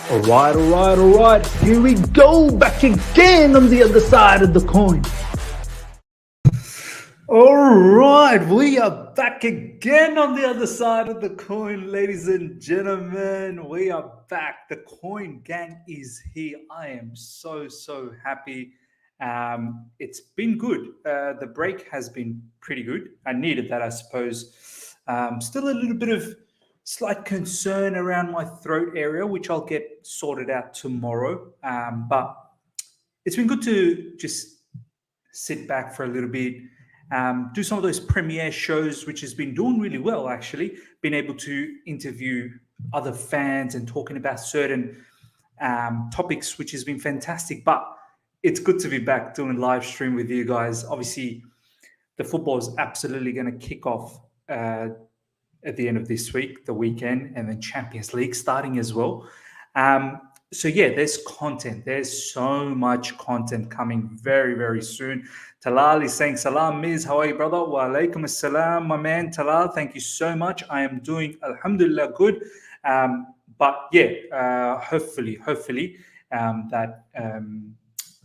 All right. Here we go, back again on the other side of the coin. All right, we are back again on the other side of the coin, ladies and gentlemen. We are back. The coin gang is here. I am so happy. It's been good. The break has been pretty good. I needed that, I suppose. Still a little bit of slight concern around my throat area, which I'll get sorted out tomorrow. But it's been good to just sit back for a little bit, do some of those premiere shows, which has been doing really well, actually. Been able to interview other fans and talking about certain topics, which has been fantastic. But it's good to be back doing live stream with you guys. Obviously, the football is absolutely going to kick off at the end of this week, the weekend, and then Champions League starting as well. So yeah, there's content. There's so much content coming very soon. Talal is saying, Salam, Miz. How are you, brother? Wa alaikum assalam, my man. Talal, thank you so much. I am doing, alhamdulillah, good. But yeah, hopefully, that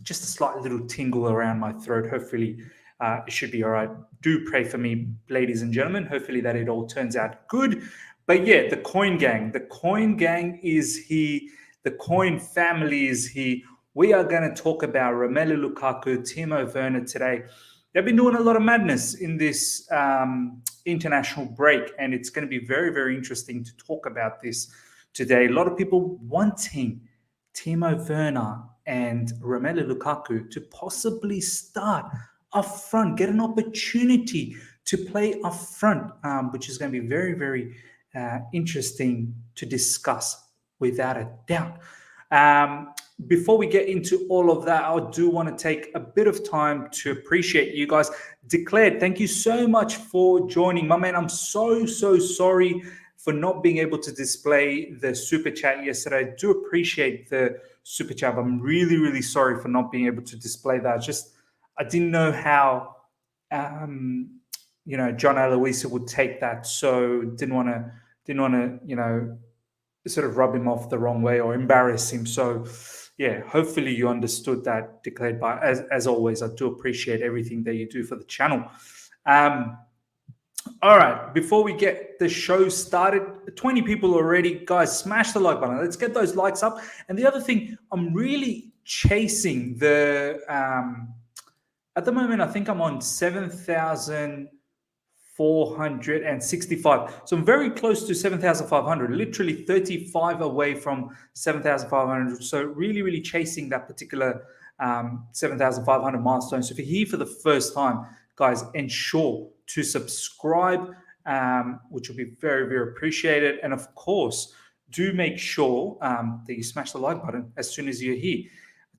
just a slight little tingle around my throat. Hopefully, it should be all right. Do pray for me, ladies and gentlemen. Hopefully that it all turns out good. But yeah, the coin gang. The coin gang is here. The coin family is here. We are going to talk about Romelu Lukaku, Timo Werner today. They've been doing a lot of madness in this international break, and it's going to be very interesting to talk about this today. A lot of people wanting Timo Werner and Romelu Lukaku to possibly start up front, get an opportunity to play up front, which is going to be very interesting to discuss without a doubt. Before we get into all of that, I do want to take a bit of time to appreciate you guys. Declared, thank you so much for joining. My man, I'm so sorry for not being able to display the super chat yesterday. I do appreciate the super chat. I'm really sorry for not being able to display that. I didn't know how John Aloisi would take that, so didn't want to sort of rub him off the wrong way or embarrass him. So yeah, hopefully you understood that, Declared. By as always, I do appreciate everything that you do for the channel. All right, before we get the show started, 20 people already. Guys, smash the like button. Let's get those likes up. And the other thing, I'm really chasing the at the moment, I think I'm on 7,465. So I'm very close to 7,500, literally 35 away from 7,500. So really chasing that particular 7,500 milestone. So if you're here for the first time, guys, ensure to subscribe, which will be very appreciated. And of course, do make sure that you smash the like button as soon as you're here. I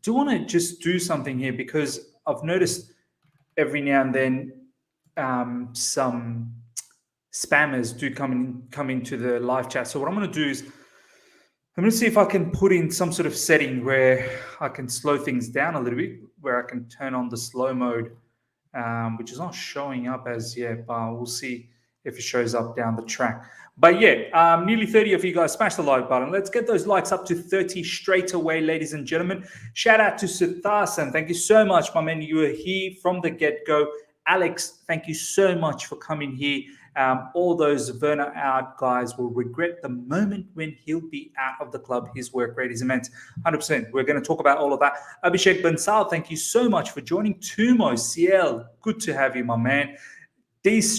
do want to just do something here because I've noticed every now and then some spammers do come into the live chat. So what I'm going to do is I'm going to see if I can put in some sort of setting where I can slow things down a little bit, where I can turn on the slow mode, which is not showing up as yet, but we'll see if it shows up down the track. But yeah, nearly 30 of you guys, smash the like button. Let's get those likes up to 30 straight away, ladies and gentlemen. Shout out to Sithasan. Thank you so much, my man. You were here from the get-go. Alex, thank you so much for coming here. All those Werner out guys will regret the moment when he'll be out of the club. His work rate is immense. 100%. We're going to talk about all of that. Abhishek Bansal, thank you so much for joining. Tumo Ciel, good to have you, my man.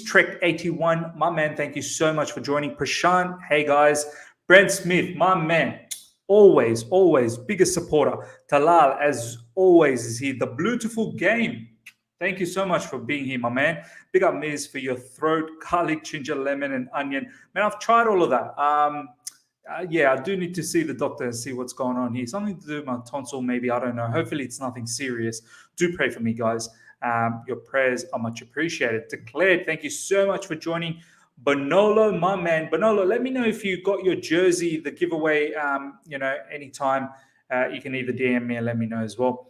Trek 81, my man, thank you so much for joining. Prashant, hey guys. Brent Smith, my man, always biggest supporter. Talal, as always, is here. The Beautiful Game, thank you so much for being here, my man. Big up Miz for your throat, garlic, ginger, lemon, and onion. Man, I've tried all of that. Yeah, I do need to see the doctor and see what's going on here. Something to do with my tonsil, maybe. I don't know. Hopefully it's nothing serious. Do pray for me, guys. Your prayers are much appreciated. Declared, thank you so much for joining. Bonolo, my man. Bonolo, let me know if you got your jersey, the giveaway, anytime. You can either DM me and let me know as well.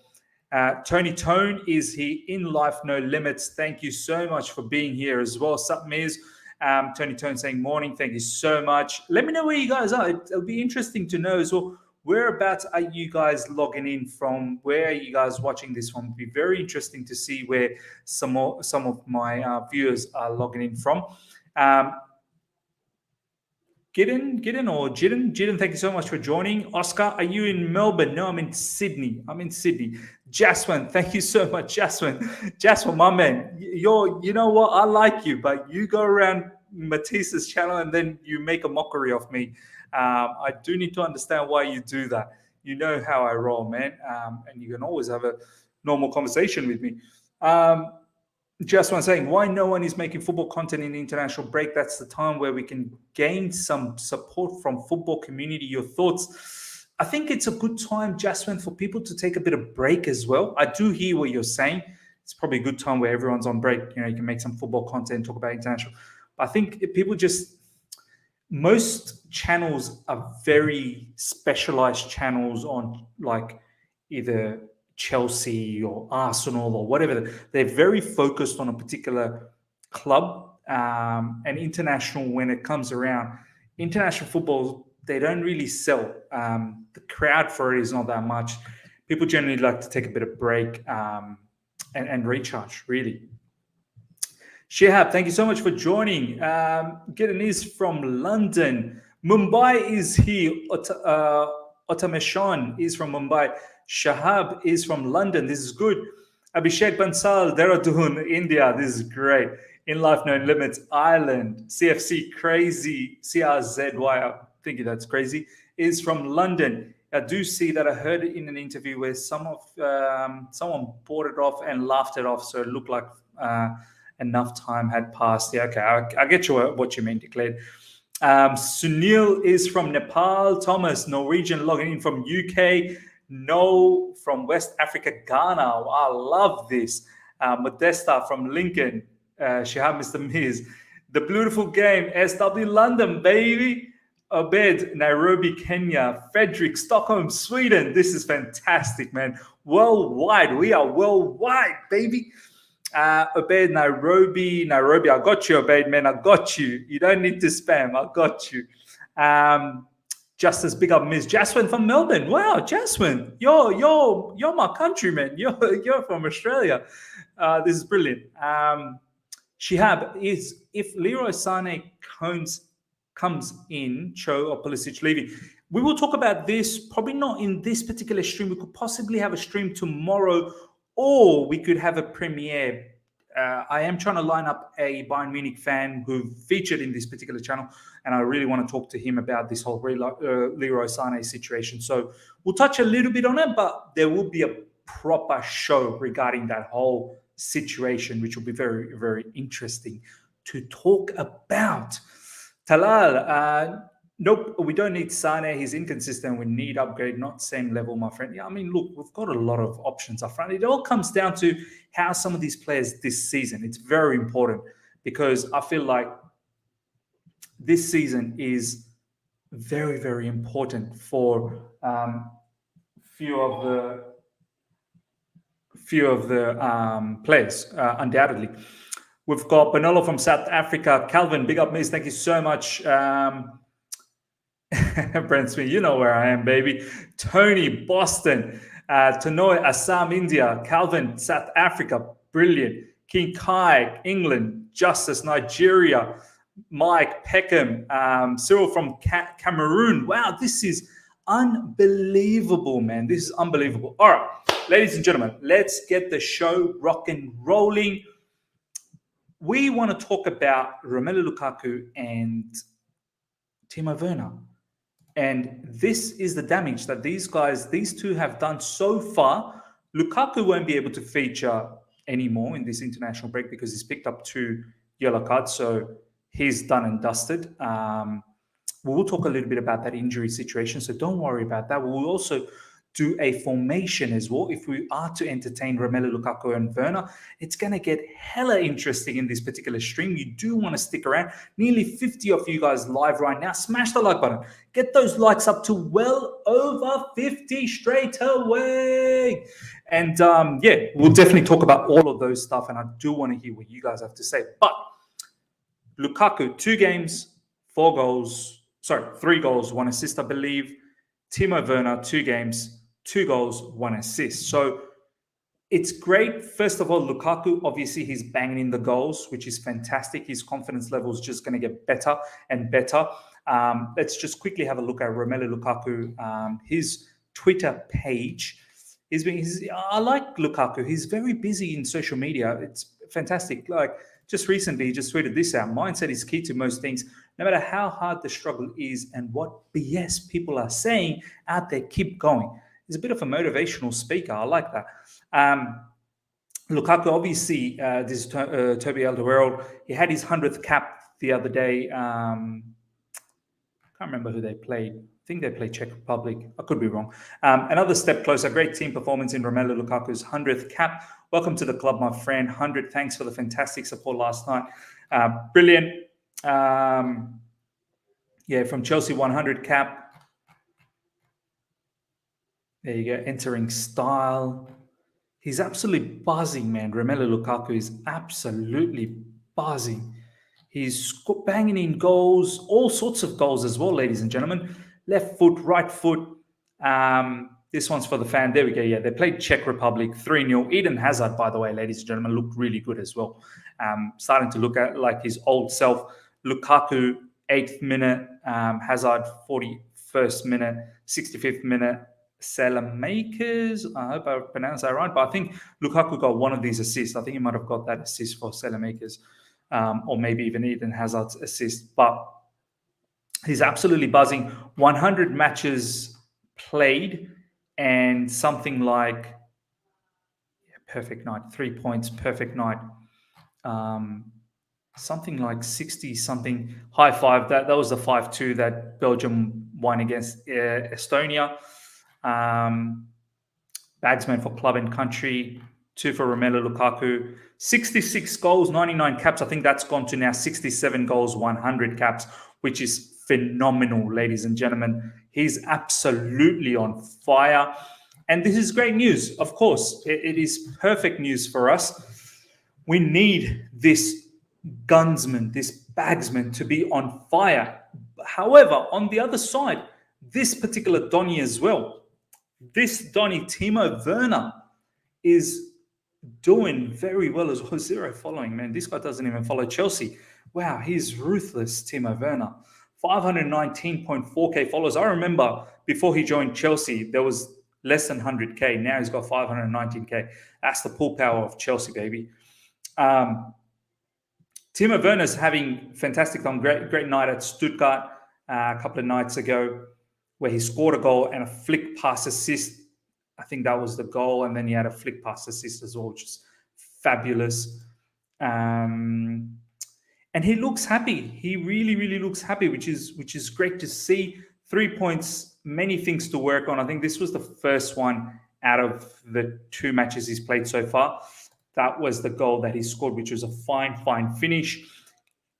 Tony Tone is here in Life No Limits. Thank you so much for being here as well. Sup, Miz? Tony Tone saying morning. Thank you so much. Let me know where you guys are. It'll be interesting to know as well Whereabouts are you guys logging in from? Where are you guys watching this from? It'd be very interesting to see where some of my viewers are logging in from. Gideon, thank you so much for joining. Oscar, are you in Melbourne? No, I'm in Sydney. Jaswin, thank you so much, Jaswin, my man, you know what? I like you, but you go around Matisse's channel and then you make a mockery of me. I do need to understand why you do that. You know how I roll, man. And you can always have a normal conversation with me. Just one saying, why no one is making football content in the international break? That's the time where we can gain some support from football community. Your thoughts? I think it's a good time, Jasmine, for people to take a bit of break as well. I do hear what you're saying. It's probably a good time where everyone's on break. You know, you can make some football content, talk about international. But I think people most channels are very specialized channels on like either Chelsea or Arsenal or whatever. They're very focused on a particular club, and international, when it comes around, international football, they don't really sell. The crowd for it is not that much. People generally like to take a bit of break and recharge, really. Shihab, thank you so much for joining. Gideon is from London. Mumbai is here. Otameshan is from Mumbai. Shahab is from London. This is good. Abhishek Bansal, Dehradun, India. This is great. In Life No Limits, Ireland. CFC Crazy, CRZY, I'm thinking that's crazy, is from London. I do see that I heard it in an interview where someone bought it off and laughed it off, so it looked like enough time had passed. Yeah, okay, I get you what you mean, declared. Sunil is from Nepal. Thomas, Norwegian, logging in from UK. No, from West Africa, Ghana. Wow, I love this. Modesta from Lincoln. Shihab, Mr. Miz. The Beautiful Game, SW London, baby. Obed, Nairobi, Kenya. Frederick, Stockholm, Sweden. This is fantastic, man. Worldwide. We are worldwide, baby. Obed, Nairobi. I got you, Obed, man. I got you. You don't need to spam. I got you. Justice, big up Miss Jaswin from Melbourne. Wow, Jaswin, you're my countryman. You're from Australia. This is brilliant. Shihab, is if Leroy Sané comes in, Cho or Pulisic leaving, we will talk about this, probably not in this particular stream. We could possibly have a stream tomorrow, or we could have a premiere. I am trying to line up a Bayern Munich fan who featured in this particular channel, and I really want to talk to him about this whole Leroy Sané situation. So we'll touch a little bit on it, but there will be a proper show regarding that whole situation, which will be very, very interesting to talk about. Talal, nope, we don't need Sané. He's inconsistent. We need upgrade, not same level, my friend. Yeah, I mean, look, we've got a lot of options up front. It all comes down to how some of these players this season. It's very important because I feel like this season is very, very important for few of the players, undoubtedly. We've got Bonolo from South Africa. Calvin, big up, miss. Thank you so much. Brent Smith, you know where I am, baby. Tony, Boston. Tanoy, Assam, India. Calvin, South Africa. Brilliant. King Kai, England. Justice, Nigeria. Mike, Peckham. Cyril from Cameroon. Wow, this is unbelievable, man. This is unbelievable. All right, ladies and gentlemen, let's get the show rock and rolling. We want to talk about Romelu Lukaku and Timo Werner. And this is the damage that these two have done so far. Lukaku won't be able to feature anymore in this international break because he's picked up 2 yellow cards. So he's done and dusted. We'll talk a little bit about that injury situation. So don't worry about that. We'll also do a formation as well. If we are to entertain Romelu Lukaku and Werner, it's going to get hella interesting in this particular stream. You do want to stick around. Nearly 50 of you guys live right now. Smash the like button. Get those likes up to well over 50 straight away. And yeah, we'll definitely talk about all of those stuff. And I do want to hear what you guys have to say. But Lukaku, 2 games, 3 goals, 1 assist, I believe. Timo Werner, 2 games, 2 goals, 1 assist. So it's great. First of all, Lukaku, obviously, he's banging in the goals, which is fantastic. His confidence level is just going to get better and better. Let's just quickly have a look at Romelu Lukaku. His Twitter page. I like Lukaku. He's very busy in social media. It's fantastic. Like just recently, he just tweeted this out. Mindset is key to most things. No matter how hard the struggle is and what BS people are saying out there, keep going. He's a bit of a motivational speaker. I like that. Lukaku, obviously, this is Toby Alderweireld. He had his 100th cap the other day. Can't remember who they played. I think they played Czech Republic. I could be wrong. Another step closer. Great team performance in Romelu Lukaku's 100th cap. Welcome to the club, my friend. 100. Thanks for the fantastic support last night. Brilliant. From Chelsea, 100 cap. There you go. Entering style. He's absolutely buzzing, man. Romelu Lukaku is absolutely buzzing. He's banging in goals, all sorts of goals as well, ladies and gentlemen. Left foot, right foot. This one's for the fan. There we go. Yeah, they played Czech Republic 3-0. Eden Hazard, by the way, ladies and gentlemen, looked really good as well. Starting to look at like his old self. Lukaku, 8th minute. Hazard, 41st minute. 65th minute. Salamakers, I hope I pronounced that right, but I think Lukaku got one of these assists. I think he might have got that assist for Salamakers, or maybe even Eden Hazard's assist. But he's absolutely buzzing. 100 matches played and something like perfect night, 3 points, perfect night. Something like 60 something, high five. That was the 5-2 that Belgium won against Estonia. Bagsman for club and country, 2 for Romelu Lukaku, 66 goals, 99 caps. I think that's gone to now 67 goals, 100 caps, which is phenomenal, ladies and gentlemen. He's absolutely on fire. And this is great news. Of course, it is perfect news for us. We need this gunsman, this bagsman to be on fire. However, on the other side, this particular Donny as well, this Donny, Timo Werner, is doing very well as well. 0 following, man. This guy doesn't even follow Chelsea. Wow, he's ruthless, Timo Werner. 519.4k followers. I remember before he joined Chelsea, there was less than 100k. Now he's got 519k. That's the pull power of Chelsea, baby. Timo Werner's having fantastic time. Great night at Stuttgart a couple of nights ago, where he scored a goal and a flick pass assist. I think that was the goal. And then he had a flick pass assist as well, which is fabulous. And he looks happy. He really, really looks happy, which is great to see. 3 points, many things to work on. I think this was the first one out of the 2 matches he's played so far. That was the goal that he scored, which was a fine finish.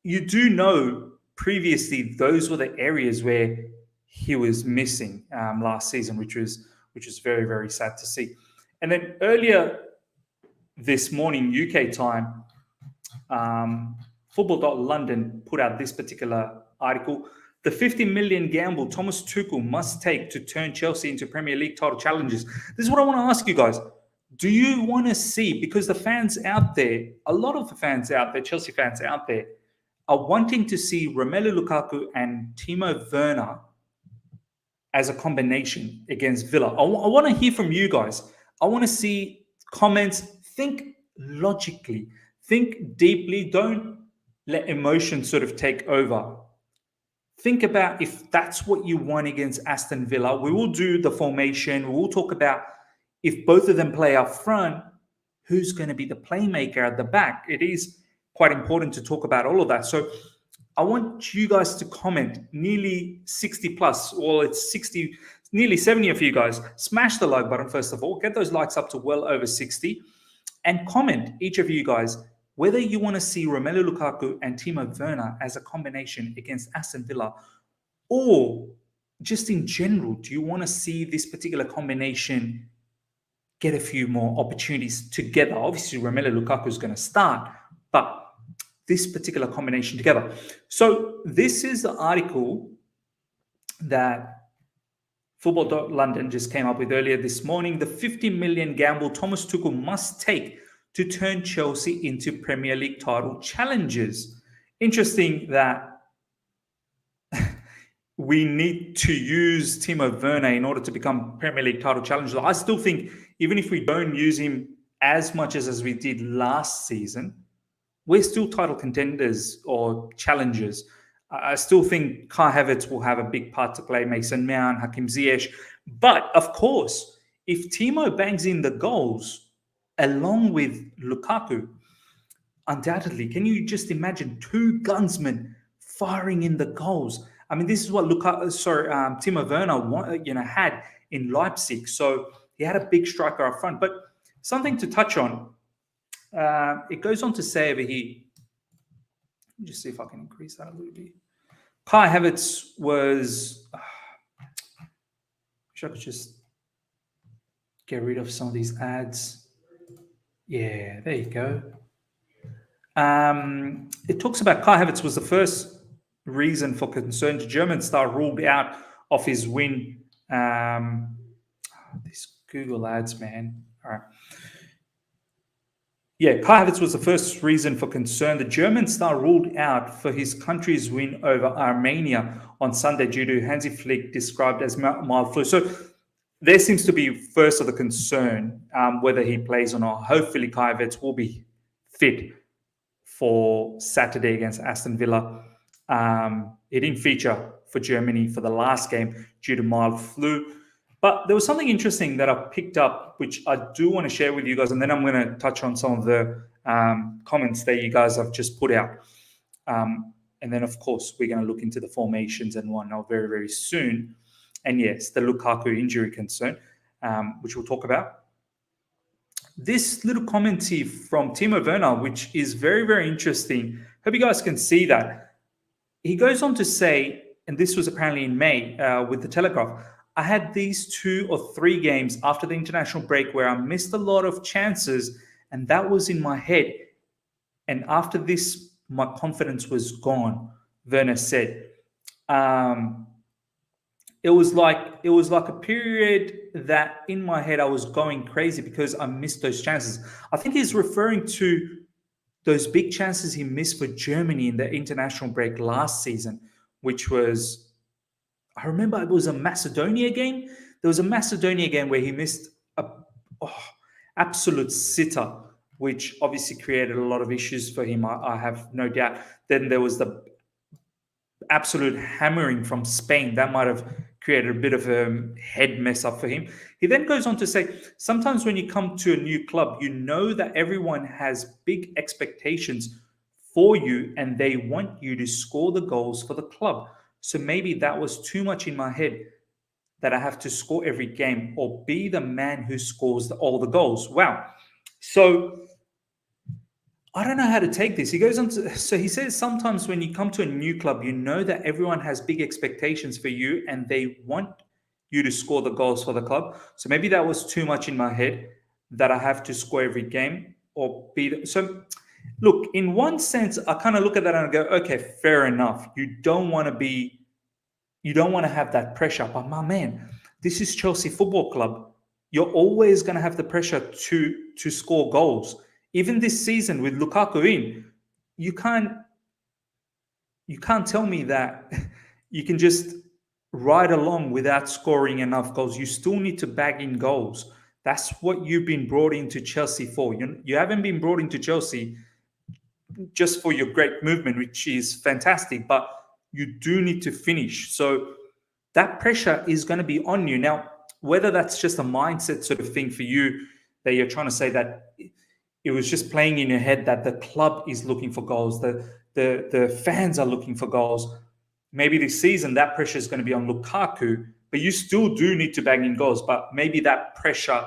You do know previously those were the areas where he was missing last season, which was very, very sad to see. And then earlier this morning, UK time, Football.London put out this particular article. The 50 million gamble Thomas Tuchel must take to turn Chelsea into Premier League title challengers. This is what I want to ask you guys. Do you want to see, because the fans out there, a lot of the fans out there, Chelsea fans out there, are wanting to see Romelu Lukaku and Timo Werner as a combination against Villa. I want to hear from you guys. I want to see comments. Think logically. Think deeply. Don't let emotion sort of take over. Think about if that's what you want against Aston Villa. We will do the formation. We will talk about if both of them play up front, who's going to be the playmaker at the back. It is quite important to talk about all of that. So I want you guys to comment. Nearly 60 plus, or it's 60, nearly 70 of you guys. Smash the like button, first of all. Get those likes up to well over 60. And comment, each of you guys, whether you want to see Romelu Lukaku and Timo Werner as a combination against Aston Villa, or just in general, do you want to see this particular combination get a few more opportunities together? Obviously, Romelu Lukaku is going to start, but this particular combination together. So this is the article that Football.London just came up with earlier this morning, the 50 million gamble Thomas Tuchel must take to turn Chelsea into Premier League title challengers. Interesting that we need to use Timo Werner in order to become Premier League title challengers. I still think even if we don't use him as much as we did last season, we're still title contenders or challengers. I still think Kai Havertz will have a big part to play, Mason Mount, Hakim Ziyech. But, of course, if Timo bangs in the goals along with Lukaku, undoubtedly, can you just imagine two gunsmen firing in the goals? I mean, this is what Timo Werner, had in Leipzig. So he had a big striker up front. But something to touch on, it goes on to say over here, let me just see if I can increase that a little bit. Kai Havertz was, wish I could just get rid of some of these ads. Yeah, there you go. It talks about Kai Havertz was the first reason for concern. The German star ruled out of his win. These Google ads, man. All right. Yeah, Kai Havertz was the first reason for concern. The German star ruled out for his country's win over Armenia on Sunday due to Hansi Flick described as mild flu. So there seems to be first of the concern whether he plays or not. Hopefully Kai Havertz will be fit for Saturday against Aston Villa. He didn't feature for Germany for the last game due to mild flu. But there was something interesting that I picked up, which I do want to share with you guys, and then I'm going to touch on some of the comments that you guys have just put out. And then, of course, we're going to look into the formations and whatnot very, very soon. And yes, the Lukaku injury concern, which we'll talk about. This little comment here from Timo Werner, which is very, very interesting. Hope you guys can see that. He goes on to say, and this was apparently in May with the Telegraph, I had these 2 or 3 games after the international break where I missed a lot of chances, and that was in my head. And after this, my confidence was gone, Werner said. It was like a period that in my head I was going crazy because I missed those chances. I think he's referring to those big chances he missed for Germany in the international break last season, which was, I remember it was a Macedonia game. There was a Macedonia game where he missed a absolute sitter, which obviously created a lot of issues for him, I have no doubt. Then there was the absolute hammering from Spain. That might have created a bit of a head mess up for him. He then goes on to say, sometimes when you come to a new club, you know that everyone has big expectations for you and they want you to score the goals for the club. So maybe that was too much in my head that I have to score every game or be the man who scores all the goals. Wow. So I don't know how to take this. He goes on to, so he says, sometimes when you come to a new club, you know that everyone has big expectations for you and they want you to score the goals for the club. So maybe that was too much in my head that I have to score every game or be. So look, in one sense, I kind of look at that and I go, okay, fair enough. You don't want to have that pressure. But my man, this is Chelsea Football Club. You're always going to have the pressure to score goals. Even this season with Lukaku in, you can't tell me that you can just ride along without scoring enough goals. You still need to bag in goals. That's what you've been brought into Chelsea for. You haven't been brought into Chelsea just for your great movement, which is fantastic, but you do need to finish. So that pressure is going to be on you. Now, whether that's just a mindset sort of thing for you, that you're trying to say that it was just playing in your head that the club is looking for goals, the fans are looking for goals. Maybe this season that pressure is going to be on Lukaku, but you still do need to bang in goals. But maybe that pressure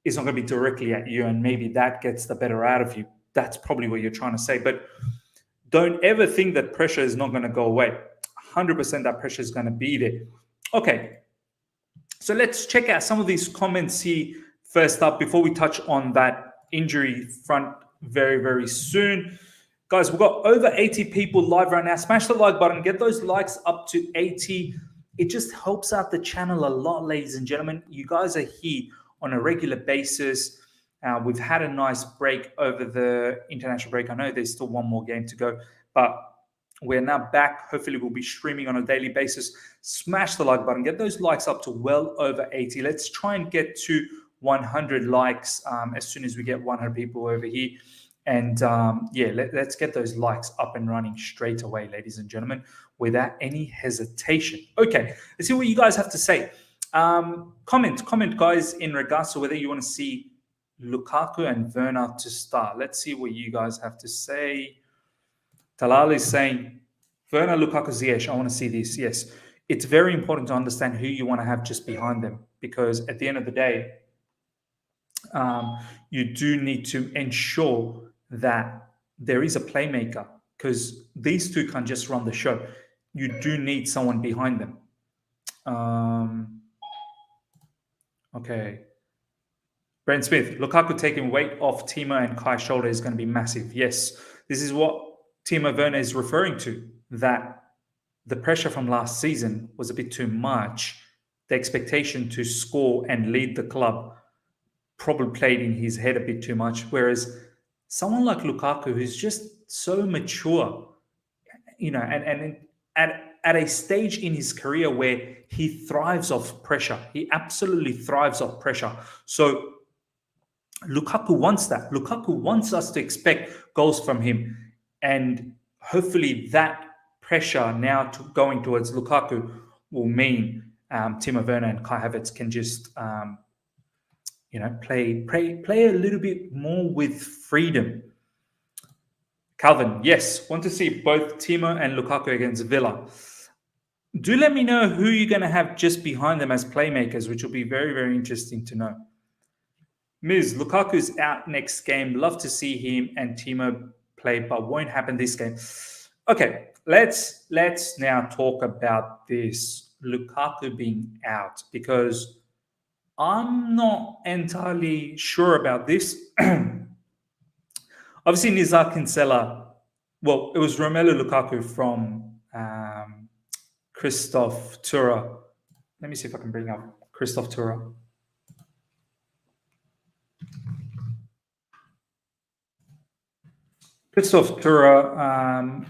is not going to be directly at you, and maybe that gets the better out of you. That's probably what you're trying to say. But don't ever think that pressure is not going to go away. 100% that pressure is going to be there. Okay, so let's check out some of these comments here first up before we touch on that injury front very, very soon. Guys, we've got over 80 people live right now. Smash the like button. Get those likes up to 80. it just helps out the channel a lot, ladies and gentlemen. You guys are here on a regular basis. We've had a nice break over the international break. I know there's still one more game to go, but we're now back. Hopefully, we'll be streaming on a daily basis. Smash the like button. Get those likes up to well over 80. Let's try and get to 100 likes as soon as we get 100 people over here. And yeah, let's get those likes up and running straight away, ladies and gentlemen, without any hesitation. Okay, let's see what you guys have to say. Comment, guys, in regards to whether you want to see Lukaku and Werner to start. Let's see what you guys have to say. Talal is saying, Werner, Lukaku, Ziyech, I want to see this. Yes, it's very important to understand who you want to have just behind them, because at the end of the day, you do need to ensure that there is a playmaker, because these two can't just run the show. You do need someone behind them. Okay. Brent Smith, Lukaku taking weight off Timo and Kai's shoulder is going to be massive. Yes, this is what Timo Werner is referring to, that the pressure from last season was a bit too much. The expectation to score and lead the club probably played in his head a bit too much. Whereas someone like Lukaku, who's just so mature, and at a stage in his career where he thrives off pressure. He absolutely thrives off pressure. So Lukaku wants that. Lukaku wants us to expect goals from him. And hopefully that pressure now going towards Lukaku will mean Timo Werner and Kai Havertz can just, play a little bit more with freedom. Calvin, yes, want to see both Timo and Lukaku against Villa. Do let me know who you're going to have just behind them as playmakers, which will be very, very interesting to know. Miz, Lukaku's out next game. Love to see him and Timo play, but won't happen this game. Okay, let's now talk about this Lukaku being out, because I'm not entirely sure about this. Obviously, Nizar Kinsella, well, it was Romelu Lukaku from Christoph Tura. Let me see if I can bring up Christoph Tura. Christoph Tura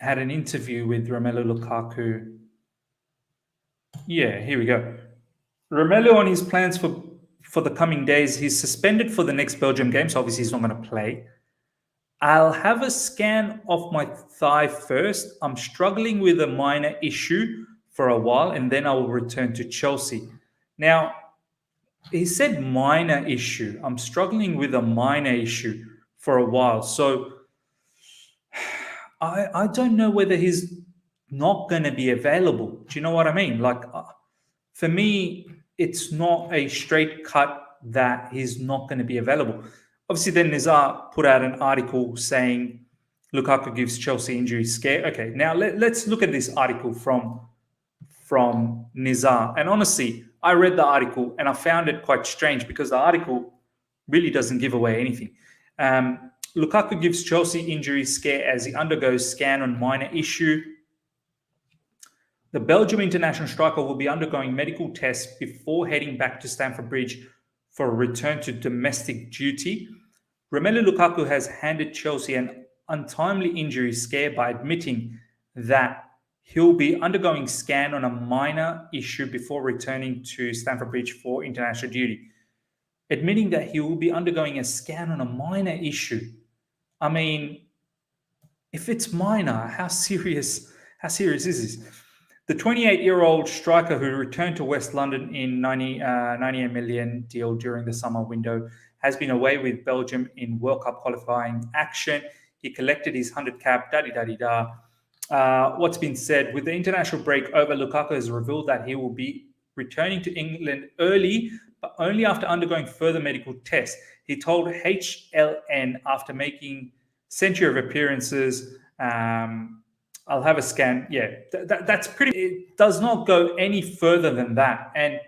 had an interview with Romelu Lukaku. Yeah, here we go. Romelu on his plans for the coming days. He's suspended for the next Belgium game, so obviously he's not going to play. I'll have a scan of my thigh first. I'm struggling with a minor issue for a while, and then I will return to Chelsea. Now, he said minor issue. I'm struggling with a minor issue for a while. So I don't know whether he's not going to be available. Do you know what I mean? Like, for me, it's not a straight cut that he's not going to be available. Obviously, then Nizar put out an article saying Lukaku gives Chelsea injury scare. Okay, now let's look at this article from Nizar. And honestly, I read the article and I found it quite strange, because the article really doesn't give away anything. Lukaku gives Chelsea injury scare as he undergoes scan on minor issue. The Belgium international striker will be undergoing medical tests before heading back to Stamford Bridge for a return to domestic duty. Romelu Lukaku has handed Chelsea an untimely injury scare by admitting that he'll be undergoing scan on a minor issue before returning to Stamford Bridge for international duty. Admitting that he will be undergoing a scan on a minor issue. I mean, if it's minor, how serious is this? The 28-year-old striker, who returned to West London in 98 million deal during the summer window, has been away with Belgium in World Cup qualifying action. He collected his 100 cap, what's been said, with the international break over, Lukaku has revealed that he will be returning to England early, but only after undergoing further medical tests. He told HLN after making century of appearances, I'll have a scan. Yeah, that's pretty. It does not go any further than that. And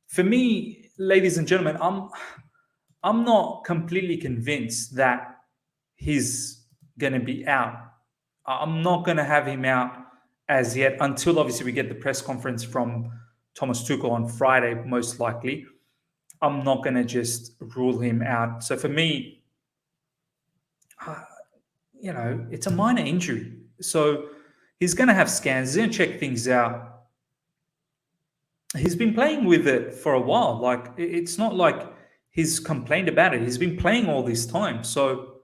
for me, ladies and gentlemen, I'm not completely convinced that he's going to be out. I'm not going to have him out as yet, until obviously we get the press conference from Thomas Tuchel on Friday, most likely. I'm not going to just rule him out. So for me, it's a minor injury. So he's going to have scans. He's going to check things out. He's been playing with it for a while. Like, it's not like he's complained about it. He's been playing all this time. So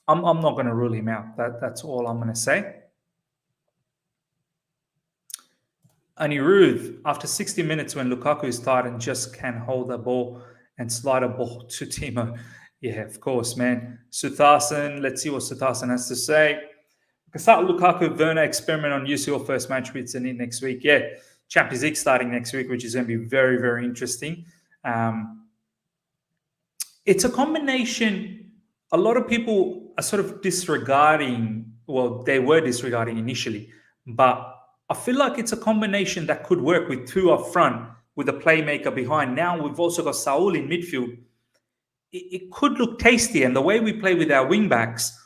I'm not going to rule him out. That's all I'm going to say. Anirudh, after 60 minutes when Lukaku is tired and just can hold the ball and slide a ball to Timo. Yeah, of course, man. Suthasan, let's see what Suthasan has to say. We can start Lukaku Werner experiment on UCL first match with Zenit next week. Yeah, Champions League starting next week, which is going to be very, very interesting. It's a combination. A lot of people are sort of disregarding, well, they were disregarding initially, but I feel like it's a combination that could work with two up front, with a playmaker behind. Now we've also got Saul in midfield. It could look tasty. And the way we play with our wing backs,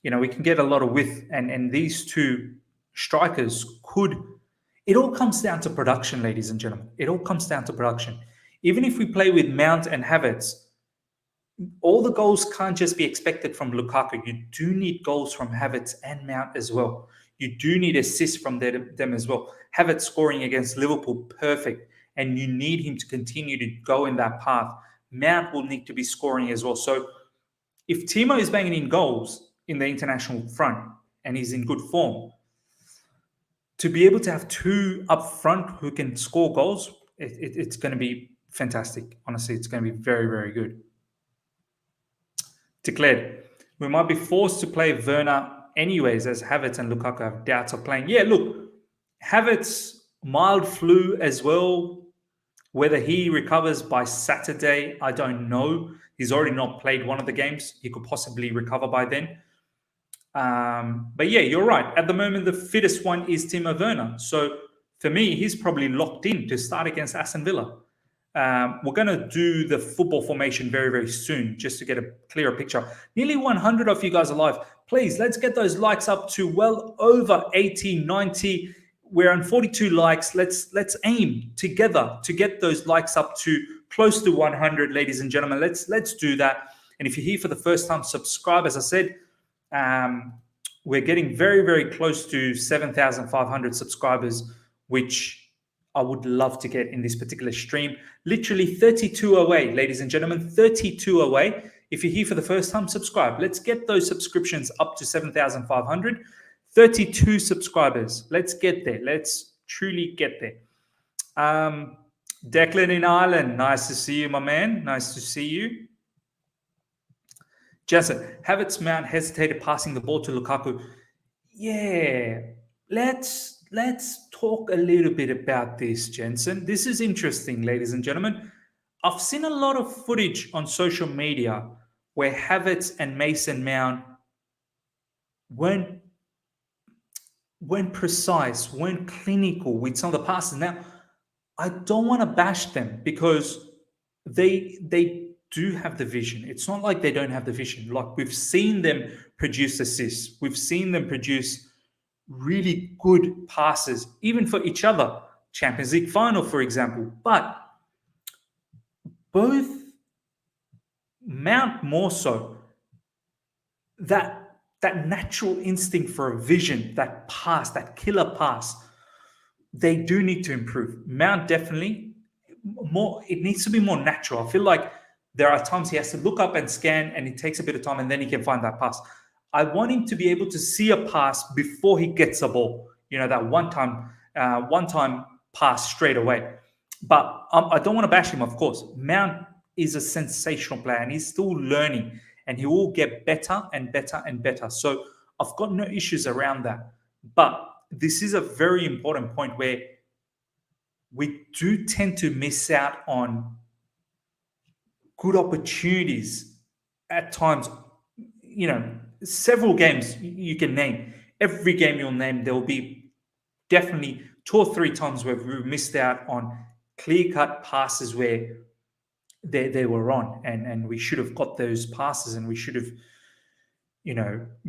we can get a lot of width. And these two strikers could... It all comes down to production, ladies and gentlemen. It all comes down to production. Even if we play with Mount and Havertz, all the goals can't just be expected from Lukaku. You do need goals from Havertz and Mount as well. You do need assists from them as well. Havertz scoring against Liverpool, perfect. And you need him to continue to go in that path. Mount will need to be scoring as well. So if Timo is banging in goals in the international front and he's in good form, to be able to have two up front who can score goals, it's going to be fantastic. Honestly, it's going to be very, very good. Declared, we might be forced to play Werner anyways, as Havertz and Lukaku have doubts of playing. Yeah, look, Havertz, mild flu as well. Whether he recovers by Saturday, I don't know. He's already not played one of the games. He could possibly recover by then. But yeah, you're right. At the moment, the fittest one is Timo Werner. So for me, he's probably locked in to start against Aston Villa. We're going to do the football formation very, very soon, just to get a clearer picture. Nearly 100 of you guys are live. Please, let's get those likes up to well over 80, 90. We're on 42 likes. Let's aim together to get those likes up to close to 100, ladies and gentlemen. Let's do that. And if you're here for the first time, subscribe. As I said, we're getting very, very close to 7,500 subscribers, which I would love to get in this particular stream. Literally 32 away, ladies and gentlemen, 32 away. If you're here for the first time, subscribe. Let's get those subscriptions up to 7,500. 32 subscribers. Let's get there. Let's truly get there. Declan in Ireland. Nice to see you, my man. Nice to see you. Jensen, Havertz Mount hesitated passing the ball to Lukaku. Yeah, let's talk a little bit about this, Jensen. This is interesting, ladies and gentlemen. I've seen a lot of footage on social media where Havertz and Mason Mount weren't precise, weren't clinical with some of the passes. Now, I don't want to bash them because they do have the vision. It's not like they don't have the vision. Like, we've seen them produce assists. We've seen them produce really good passes, even for each other. Champions League final, for example. But both Mount more so, that natural instinct for a vision, that pass, that killer pass, they do need to improve. Mount definitely more. It needs to be more natural. I feel like there are times he has to look up and scan, and it takes a bit of time, and then he can find that pass. I want him to be able to see a pass before he gets a ball. That one-time pass straight away. But I don't want to bash him, of course. Mount is a sensational player, and he's still learning, and he will get better and better and better. So I've got no issues around that. But this is a very important point where we do tend to miss out on good opportunities at times. Several games you can name. Every game you'll name, there will be definitely 2 or 3 times where we missed out on clear-cut passes where they were on, and we should have got those passes, and we should have,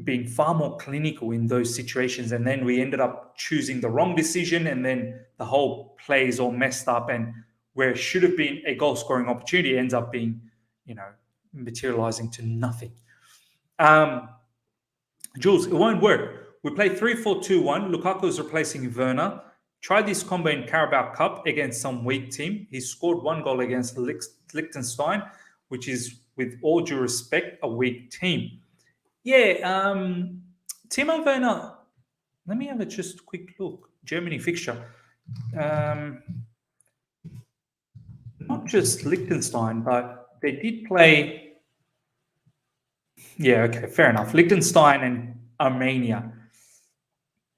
being far more clinical in those situations. And then we ended up choosing the wrong decision, and then the whole play is all messed up. And where it should have been a goal scoring opportunity ends up being, materializing to nothing. Jules, it won't work. We play 3-4-2-1. Lukaku is replacing Werner. Tried this combo in Carabao Cup against some weak team. He scored 1 goal against Liechtenstein, which is, with all due respect, a weak team. Yeah, Timo Werner, let me have just a quick look. Germany fixture. Not just Liechtenstein, but they did play. Yeah, okay, fair enough. Liechtenstein and Armenia.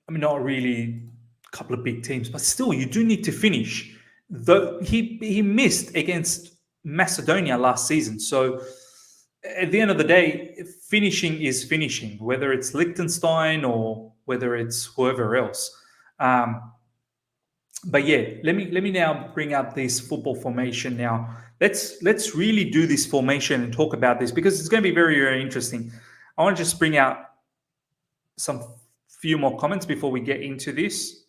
I mean, not really a couple of big teams, but still, you do need to finish. Though he missed against Macedonia last season. So at the end of the day, finishing is finishing, whether it's Liechtenstein or whether it's whoever else. But yeah, let me now bring up this football formation. Now let's really do this formation and talk about this, because it's going to be very, very interesting. I want to just bring out some few more comments before we get into this.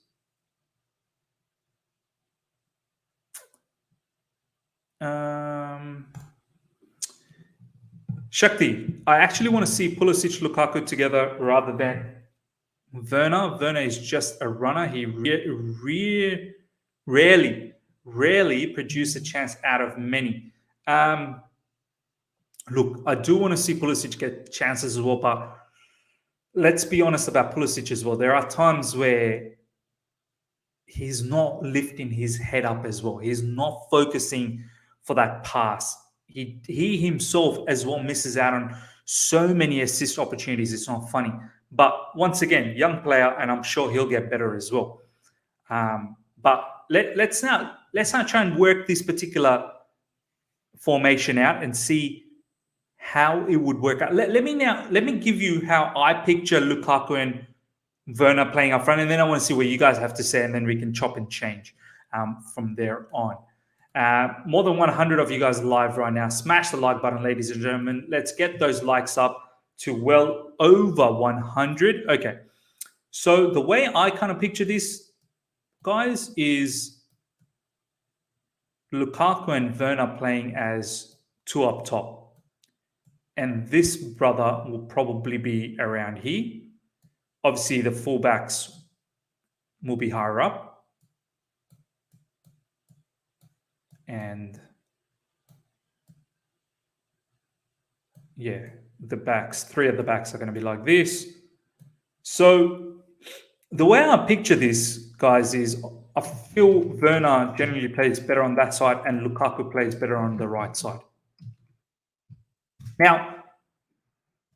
Shakti, I actually want to see Pulisic, Lukaku together rather than Werner. Werner is just a runner. He rarely produces a chance out of many. Look, I do want to see Pulisic get chances as well, but let's be honest about Pulisic as well. There are times where he's not lifting his head up as well. He's not focusing for that pass. He himself as well misses out on so many assist opportunities. It's not funny. But once again, young player, and I'm sure he'll get better as well. But let's now try and work this particular formation out and see how it would work out. Let me give you how I picture Lukaku and Werner playing up front, and then I want to see what you guys have to say, and then we can chop and change from there on. More than 100 of you guys live right now. Smash the like button, ladies and gentlemen. Let's get those likes up to well over 100. Okay. So the way I kind of picture this, guys, is Lukaku and Werner playing as two up top. And this brother will probably be around here. Obviously, the fullbacks will be higher up. And yeah, the backs, 3 of the backs are going to be like this. So the way I picture this, guys, is I feel Werner generally plays better on that side and Lukaku plays better on the right side. Now,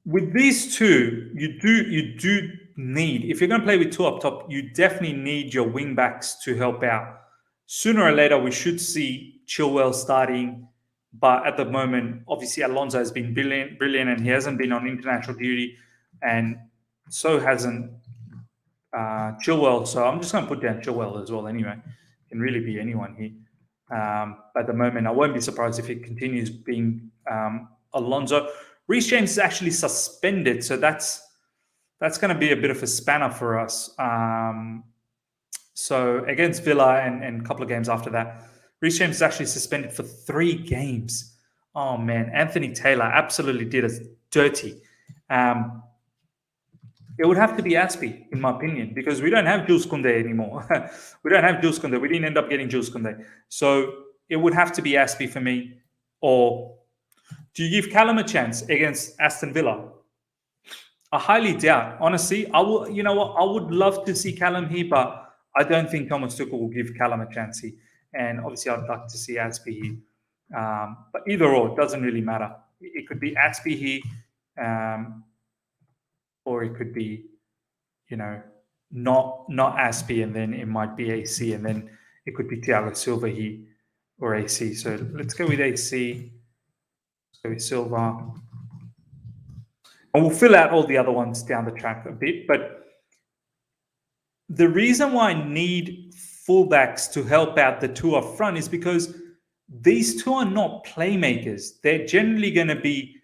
with these two, you do need, if you're going to play with 2 up top, you definitely need your wing backs to help out. Sooner or later, we should see Chilwell starting, but at the moment, obviously Alonso has been brilliant, and he hasn't been on international duty, and so hasn't Chilwell. So I'm just going to put down Chilwell as well. Anyway, it can really be anyone here. At the moment, I won't be surprised if it continues being Alonso. Reece James is actually suspended, so that's going to be a bit of a spanner for us. So against Villa and a couple of games after that, Reece James is actually suspended for 3 games. Oh, man. Anthony Taylor absolutely did us dirty. It would have to be Aspie, in my opinion, because we don't have Jules Koundé anymore. We don't have Jules Koundé. We didn't end up getting Jules Koundé. So it would have to be Aspie for me. Or do you give Callum a chance against Aston Villa? I highly doubt. Honestly, I will. You know what? I would love to see Callum here, but I don't think Thomas Tuchel will give Callum a chance here. And obviously, I'd like to see Aspie here. But either or, it doesn't really matter. It could be Aspie here, or it could be, not Aspie, and then it might be AC, and then it could be Thiago Silva here or AC. So let's go with AC. Let's go with Silva. And we'll fill out all the other ones down the track a bit. But the reason why I need fullbacks to help out the 2 up front is because these 2 are not playmakers. They're generally going to be,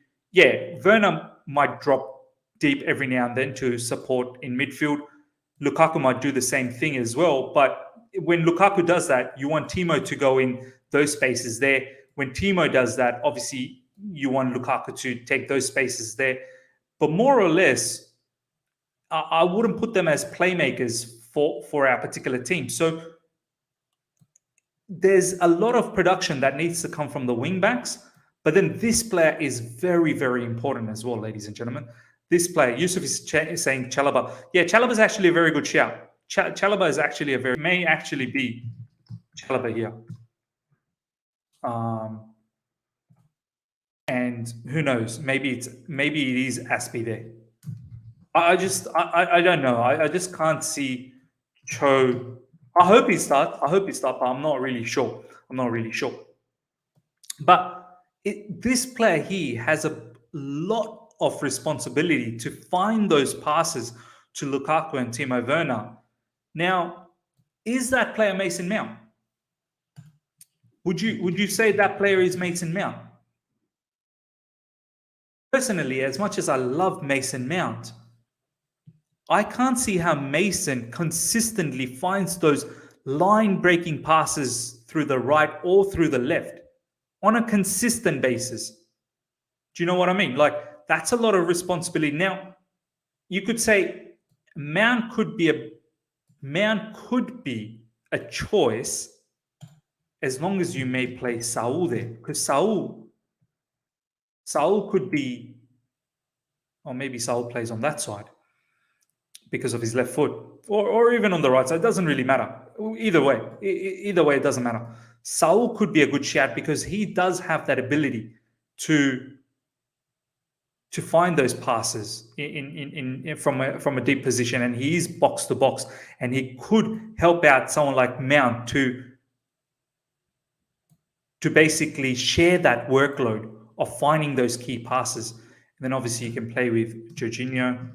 Werner might drop deep every now and then to support in midfield. Lukaku might do the same thing as well. But when Lukaku does that, you want Timo to go in those spaces there. When Timo does that, obviously you want Lukaku to take those spaces there. But more or less, I wouldn't put them as playmakers for our particular team. So there's a lot of production that needs to come from the wing backs. But then this player is very, very important as well, ladies and gentlemen. This player, Yusuf is saying Chalobah. Yeah, Chalobah is actually a very good shout. Chalobah is actually may actually be Chalobah here. And who knows? Maybe it is Aspie there. I don't know. I just can't see Cho. I hope he starts. But I'm not really sure. But this player here has a lot of responsibility to find those passes to Lukaku and Timo Werner. Now, is that player Mason Mount? Would you say that player is Mason Mount? Personally, as much as I love Mason Mount, I can't see how Mason consistently finds those line-breaking passes through the right or through the left on a consistent basis. Do you know what I mean? Like, that's a lot of responsibility. Now, you could say Mount could be a choice as long as you may play Saul there. Because Saul could be, or maybe Saul plays on that side because of his left foot, or even on the right side. It doesn't really matter. Either way, it doesn't matter. Saul could be a good shout because he does have that ability to find those passes from a deep position, and he is box to box, and he could help out someone like Mount to basically share that workload of finding those key passes. And then obviously you can play with Jorginho.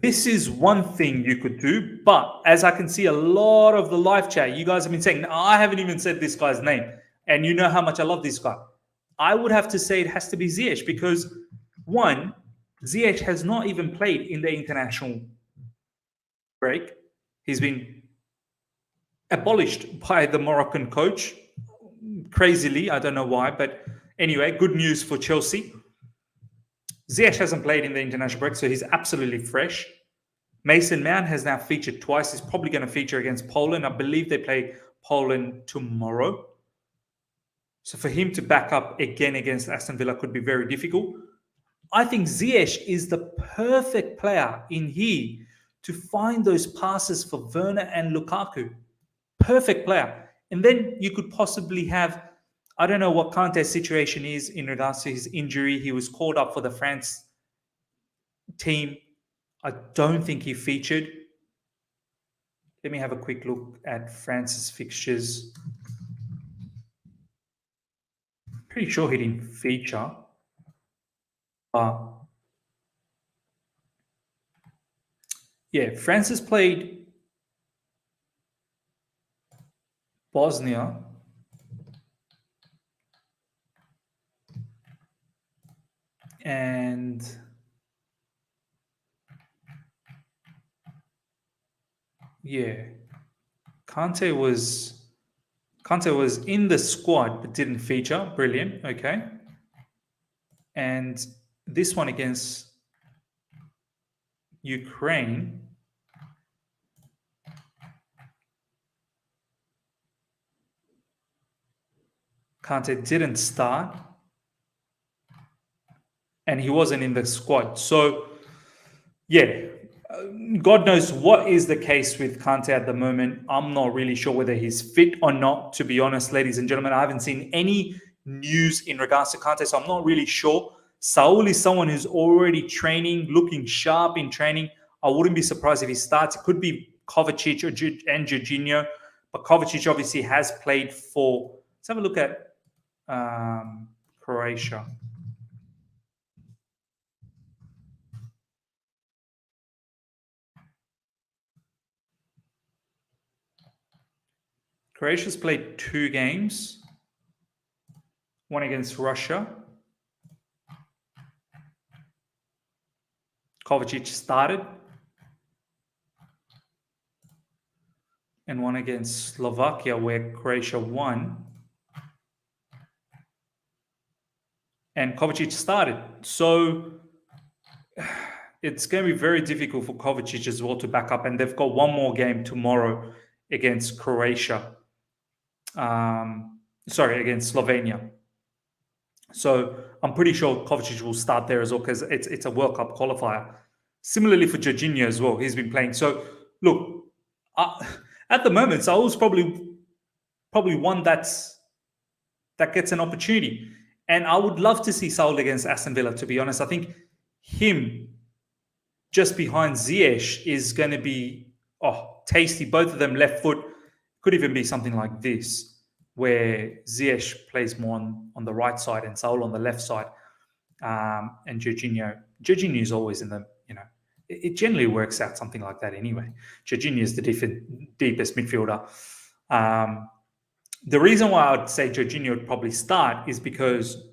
This is one thing you could do, but as I can see a lot of the live chat, you guys have been saying, I haven't even said this guy's name, and you know how much I love this guy. I would have to say it has to be Ziyech because, one, Ziyech has not even played in the international break. He's been abolished by the Moroccan coach, crazily. I don't know why, but anyway, good news for Chelsea. Ziyech hasn't played in the international break, so he's absolutely fresh. Mason Mount has now featured twice. He's probably going to feature against Poland. I believe they play Poland tomorrow. So for him to back up again against Aston Villa could be very difficult. I think Ziyech is the perfect player in here to find those passes for Werner and Lukaku. Perfect player. And then you could possibly have, I don't know what Kante's situation is in regards to his injury. He was called up for the France team. I don't think he featured. Let me have a quick look at France's fixtures. Pretty sure he didn't feature. Yeah, France has played Bosnia. And yeah, Kante was in the squad but didn't feature. Brilliant. Okay. And this one against Ukraine, Kante didn't start and he wasn't in the squad. So yeah, God knows what is the case with Kante at the moment. I'm not really sure whether he's fit or not, to be honest, ladies and gentlemen. I haven't seen any news in regards to Kante, so I'm not really sure. Saul is someone who's already training, looking sharp in training. I wouldn't be surprised if he starts. It could be Kovacic and Jorginho, but Kovacic obviously has played for... Let's have a look at Croatia. Croatia's played 2 games. One against Russia Kovacic started. And one against Slovakia where Croatia won. And Kovacic started. So it's going to be very difficult for Kovacic as well to back up. And they've got one more game tomorrow against Croatia. Against Slovenia. So I'm pretty sure Kovacic will start there as well because it's a World Cup qualifier. Similarly for Jorginho as well. He's been playing. So look, at the moment, Saul's probably one that gets an opportunity. And I would love to see Saul against Aston Villa, to be honest. I think him just behind Ziyech is going to be tasty. Both of them left foot. Could even be something like this, where Ziyech plays more on the right side and Saul on the left side. And Jorginho is always in the, it generally works out something like that anyway. Jorginho is the deepest midfielder. The reason why I would say Jorginho would probably start is because,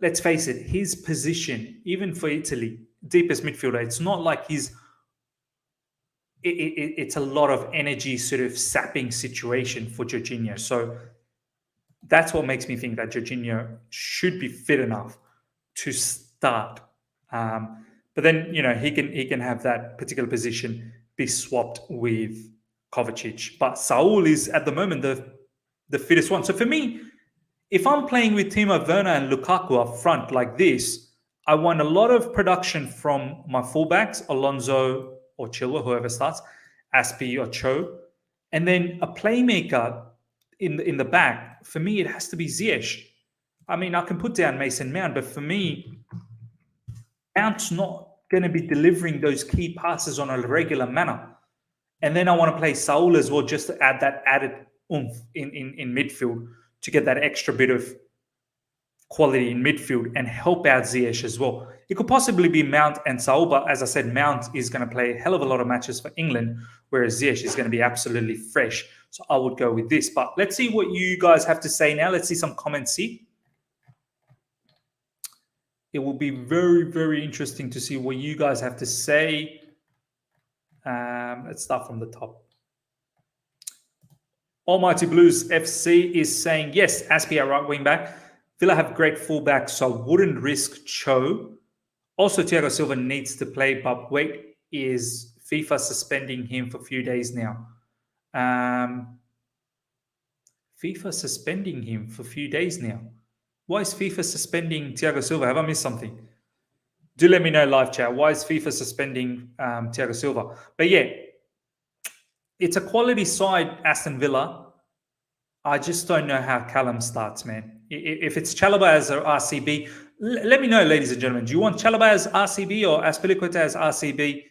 let's face it, his position, even for Italy, deepest midfielder, it's not like it's a lot of energy sort of sapping situation for Jorginho. So that's what makes me think that Jorginho should be fit enough to start. But then, he can have that particular position be swapped with Kovacic. But Saul is, at the moment, the fittest one. So for me, if I'm playing with Timo Werner and Lukaku up front like this, I want a lot of production from my fullbacks, Alonso or Chilwell, whoever starts, Aspi or Cho. And then a playmaker in the back. For me, it has to be Ziyech. I mean, I can put down Mason Mount, but for me, Mount's not going to be delivering those key passes on a regular manner. And then I want to play Saul as well, just to add that added oomph in midfield to get that extra bit of quality in midfield and help out Ziyech as well. It could possibly be Mount and Saul, but as I said, Mount is going to play a hell of a lot of matches for England, whereas Ziyech is going to be absolutely fresh. So I would go with this. But let's see what you guys have to say now. Let's see some comments here. It will be very, very interesting to see what you guys have to say. Let's start from the top. Almighty Blues FC is saying, yes, Aspi at right wing back. Villa have great fullbacks, so wouldn't risk Cho. Also, Thiago Silva needs to play, but wait, is FIFA suspending him for a few days now? FIFA suspending him for a few days now. Why is FIFA suspending Thiago Silva? Have I missed something? Do let me know, live chat. Why is FIFA suspending Thiago Silva? But yeah, it's a quality side, Aston Villa. I just don't know how Callum starts, man. If it's Chalobah as an RCB, let me know, ladies and gentlemen. Do you want Chalobah as RCB or Azpilicueta as RCB,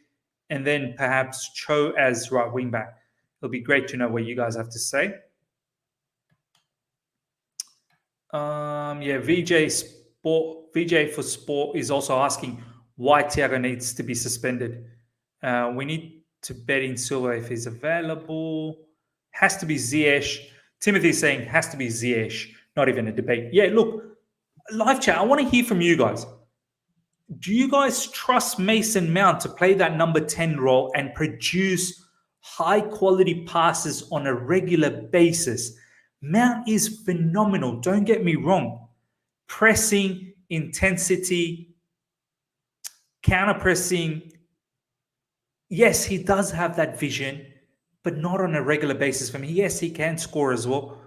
and then perhaps Cho as right wing back? It'll be great to know what you guys have to say. VJ for Sport is also asking why Thiago needs to be suspended. We need to bet in Silva if he's available. Has to be Ziyech. Timothy is saying has to be Ziyech. Not even a debate. Yeah, look, live chat, I want to hear from you guys. Do you guys trust Mason Mount to play that number 10 role and produce high-quality passes on a regular basis? Mount is phenomenal. Don't get me wrong. Pressing, intensity, counter-pressing. Yes, he does have that vision, but not on a regular basis for me. Yes, he can score as well,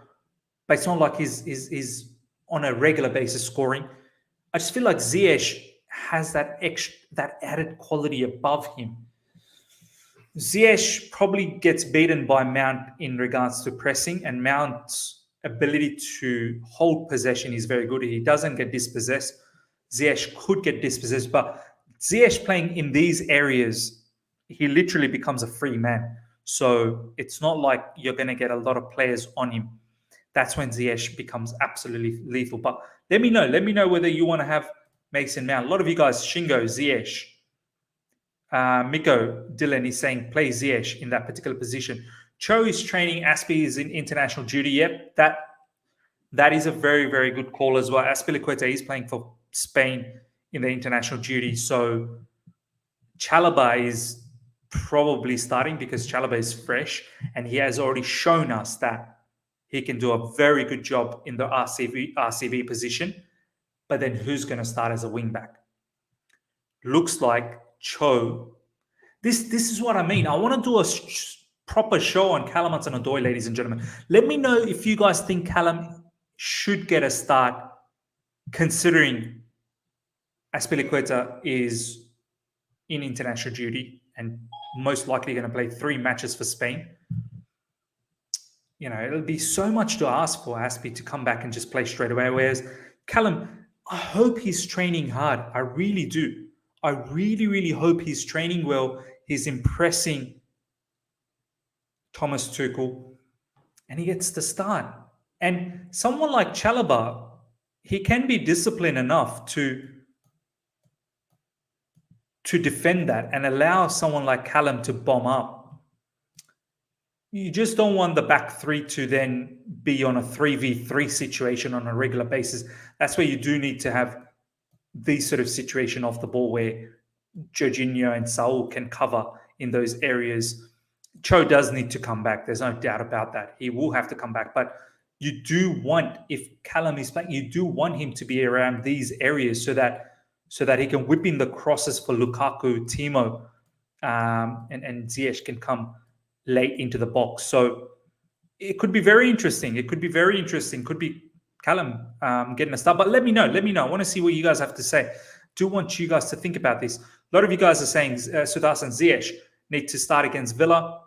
but it's not like he's on a regular basis scoring. I just feel like Ziyech has that added quality above him. Ziyech probably gets beaten by Mount in regards to pressing, and Mount's ability to hold possession is very good. He doesn't get dispossessed. Ziyech could get dispossessed, but Ziyech playing in these areas, he literally becomes a free man. So it's not like you're going to get a lot of players on him. That's when Ziyech becomes absolutely lethal. But let me know whether you want to have Mason Mount. A lot of you guys, Shingo, Ziyech, Miko, Dylan is saying play Ziyech in that particular position. Cho is training. Aspi is in international duty. Yep, that is a very, very good call as well. Azpilicueta is playing for Spain in the international duty. So Chalobah is probably starting because Chalobah is fresh and he has already shown us that he can do a very good job in the RCV position. But then who's going to start as a wing back? Looks like Cho. This is what I mean. I want to do a proper show on Callum Hudson-Odoi, ladies and gentlemen. Let me know if you guys think Callum should get a start, considering Azpilicueta is in international duty and most likely going to play 3 matches for Spain. You know, it'll be so much to ask for Aspi to come back and just play straight away. Whereas Callum, I hope he's training hard. I really do. I really, really hope he's training well. He's impressing Thomas Tuchel and he gets the start. And someone like Chalobah, he can be disciplined enough to defend that and allow someone like Callum to bomb up. You just don't want the back three to then be on a 3v3 situation on a regular basis. That's where you do need to have these sort of situation off the ball where Jorginho and Saul can cover in those areas. Cho does need to come back. There's no doubt about that. He will have to come back. But you do want, if Callum is playing, you do want him to be around these areas so that he can whip in the crosses for Lukaku, Timo, and Ziyech can come late into the box. So it could be very interesting. It could be very interesting. Could be Callum getting a start. But let me know. Let me know. I want to see what you guys have to say. Do want you guys to think about this. A lot of you guys are saying Sudas and Ziyech need to start against Villa.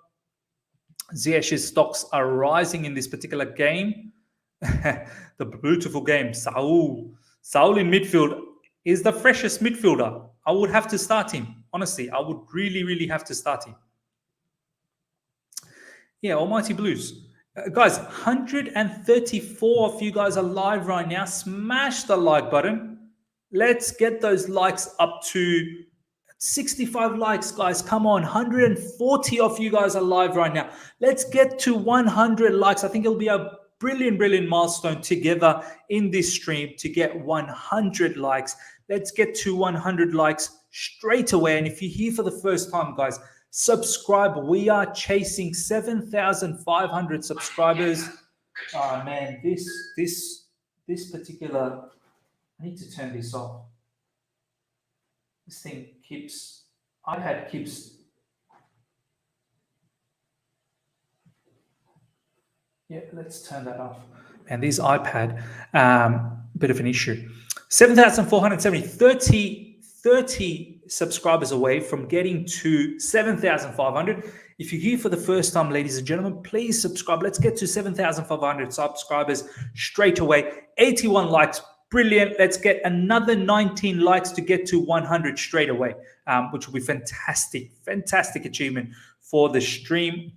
Ziyech's stocks are rising in this particular game. The beautiful game. Saul in midfield is the freshest midfielder. I would have to start him. Honestly, I would really, really have to start him. Yeah, Almighty Blues. Guys, 134 of you guys are live right now. Smash the like button. Let's get those likes up to 65 likes, guys. Come on, 140 of you guys are live right now. Let's get to 100 likes. I think it'll be a brilliant, brilliant milestone together in this stream to get 100 likes. Let's get to 100 likes straight away. And if you're here for the first time, guys, subscribe. We are chasing 7,500 subscribers. Oh man, this particular, I need to turn this off. This thing iPad keeps. Yeah, let's turn that off. And this iPad, bit of an issue. 7,470, 30 subscribers away from getting to 7,500. If you're here for the first time, ladies and gentlemen, please subscribe. Let's get to 7,500 subscribers straight away. 81 likes. Brilliant. Let's get another 19 likes to get to 100 straight away, which will be fantastic. Fantastic achievement for the stream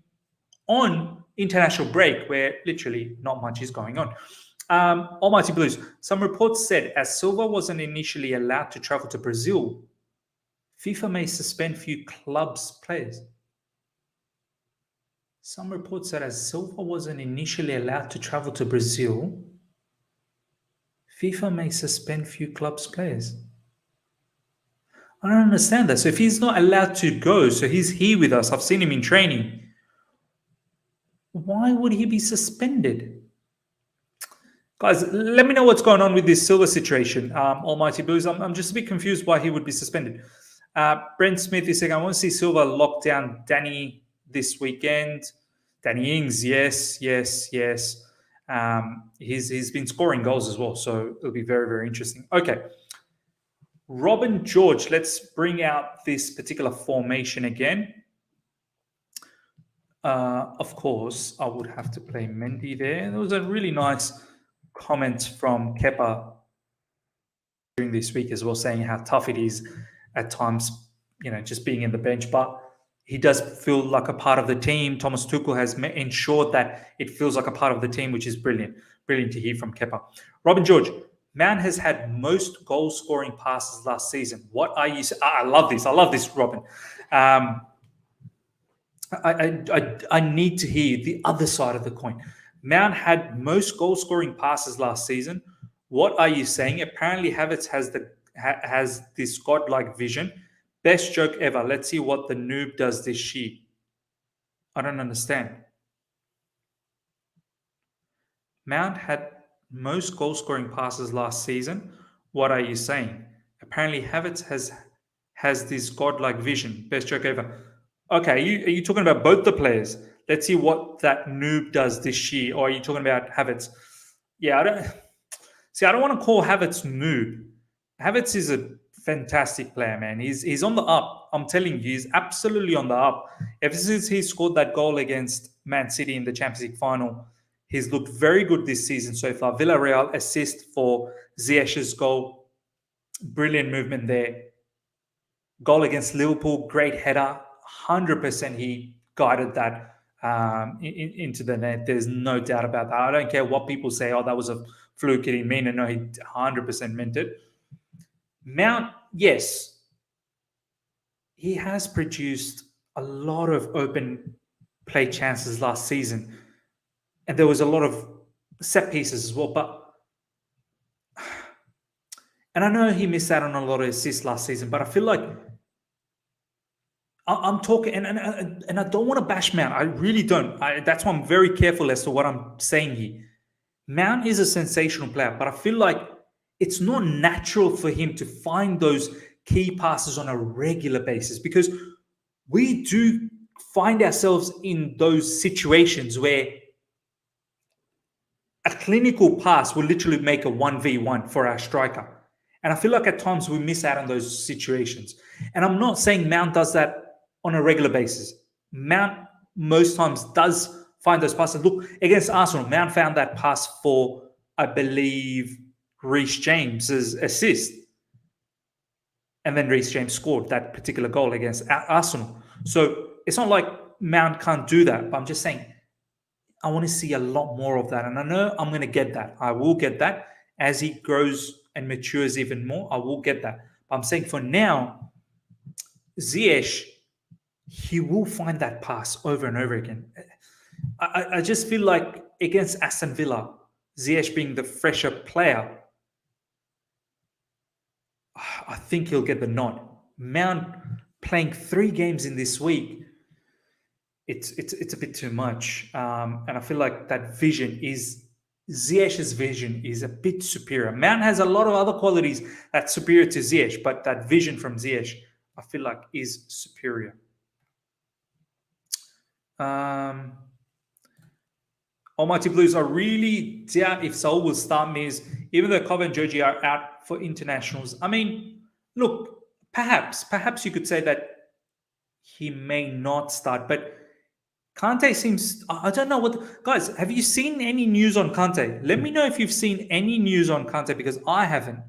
on international break where literally not much is going on. Almighty Blues. Some reports said as Silva wasn't initially allowed to travel to Brazil, FIFA may suspend few clubs players. Some reports said as Silva wasn't initially allowed to travel to Brazil, FIFA may suspend few clubs players. I don't understand that. So if he's not allowed to go, so he's here with us, I've seen him in training, why would he be suspended? Guys, let me know what's going on with this Silva situation. Almighty Blues, I'm just a bit confused why he would be suspended. Brent Smith is saying, I want to see Silva lock down Danny this weekend. Danny Ings, yes. He's been scoring goals as well, so it'll be very, very interesting. Okay. Robin George, let's bring out this particular formation again. Of course, I would have to play Mendy there. There was a really nice comment from Kepa during this week as well, saying how tough it is at times, just being in the bench. But he does feel like a part of the team. Thomas Tuchel has ensured that it feels like a part of the team, which is brilliant. Brilliant to hear from Kepa. Robin George, man has had most goal-scoring passes last season. What are you... I love this. I love this, Robin. I need to hear the other side of the coin. Mount had most goal-scoring passes last season. What are you saying? Apparently, Havertz has this godlike vision. Best joke ever. Let's see what the noob does this year. I don't understand. Mount had most goal scoring passes last season. What are you saying? Apparently, Havertz has this godlike vision. Best joke ever. Okay, are you talking about both the players? Let's see what that noob does this year. Or are you talking about Havertz? Yeah, I don't see. I don't want to call Havertz noob. Havertz is a fantastic player, man. He's on the up. I'm telling you, he's absolutely on the up. Ever since he scored that goal against Man City in the Champions League final, he's looked very good this season so far. Villarreal assist for Ziyech's goal. Brilliant movement there. Goal against Liverpool, great header. 100% he guided that into the net. There's no doubt about that. I don't care what people say. Oh, that was a fluke. He didn't mean it. No, he 100% meant it. Mount, yes, he has produced a lot of open play chances last season. And there was a lot of set pieces as well. But, and I know he missed out on a lot of assists last season, but I feel like I'm talking, and I don't want to bash Mount. I really don't. That's why I'm very careful as to what I'm saying here. Mount is a sensational player, but I feel like it's not natural for him to find those key passes on a regular basis, because we do find ourselves in those situations where a clinical pass will literally make a 1v1 for our striker. And I feel like at times we miss out on those situations. And I'm not saying Mount does that on a regular basis. Mount most times does find those passes. Look, against Arsenal, Mount found that pass for, I believe, Reece James's assist. And then Reece James scored that particular goal against Arsenal. So it's not like Mount can't do that, but I'm just saying I want to see a lot more of that. And I know I'm going to get that. I will get that. As he grows and matures even more, I will get that. But I'm saying for now, Ziyech, he will find that pass over and over again. I just feel like against Aston Villa, Ziyech being the fresher player, I think he'll get the nod. Mount playing 3 games in this week, it's a bit too much. And I feel like that vision is Ziyech's vision is a bit superior. Mount has a lot of other qualities that's superior to Ziyech, but that vision from Ziyech, I feel like, is superior. Almighty Blues, I really doubt if Saul will start Miz, even though Kova and Joji are out for internationals. I mean, look, perhaps you could say that he may not start, but Kante seems, I don't know what, guys, have you seen any news on Kante? Let me know if you've seen any news on Kante, because I haven't.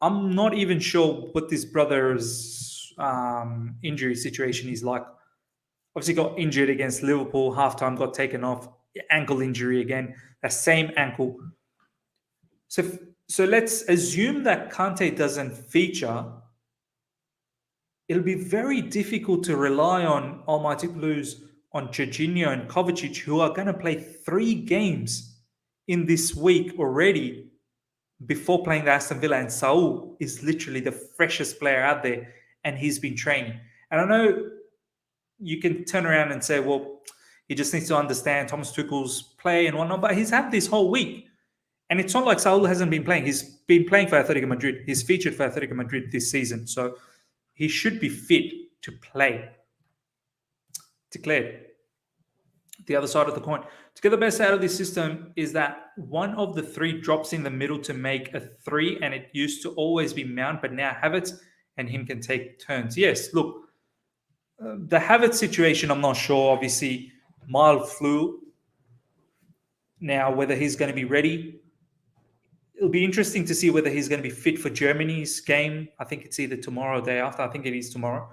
I'm not even sure what this brother's injury situation is like. Obviously got injured against Liverpool, halftime got taken off, ankle injury again, that same ankle. So let's assume that Kante doesn't feature. It'll be very difficult to rely on Almighty Blues, on Jorginho and Kovacic, who are going to play 3 games in this week already before playing the Aston Villa. And Saul is literally the freshest player out there, and he's been training. And I know you can turn around and say, well, he just needs to understand Thomas Tuchel's play and whatnot, but he's had this whole week. And it's not like Saul hasn't been playing. He's been playing for Atletico Madrid. He's featured for Atletico Madrid this season. So he should be fit to play. Declared. The other side of the coin. To get the best out of this system is that one of the 3 drops in the middle to make a 3, and it used to always be Mount, but now Havertz and him can take turns. Yes, look, the Havertz situation, I'm not sure. Obviously, mild flu. Now, whether he's going to be ready, it'll be interesting to see whether he's going to be fit for Germany's game. I think it's either tomorrow or the day after. I think it is tomorrow.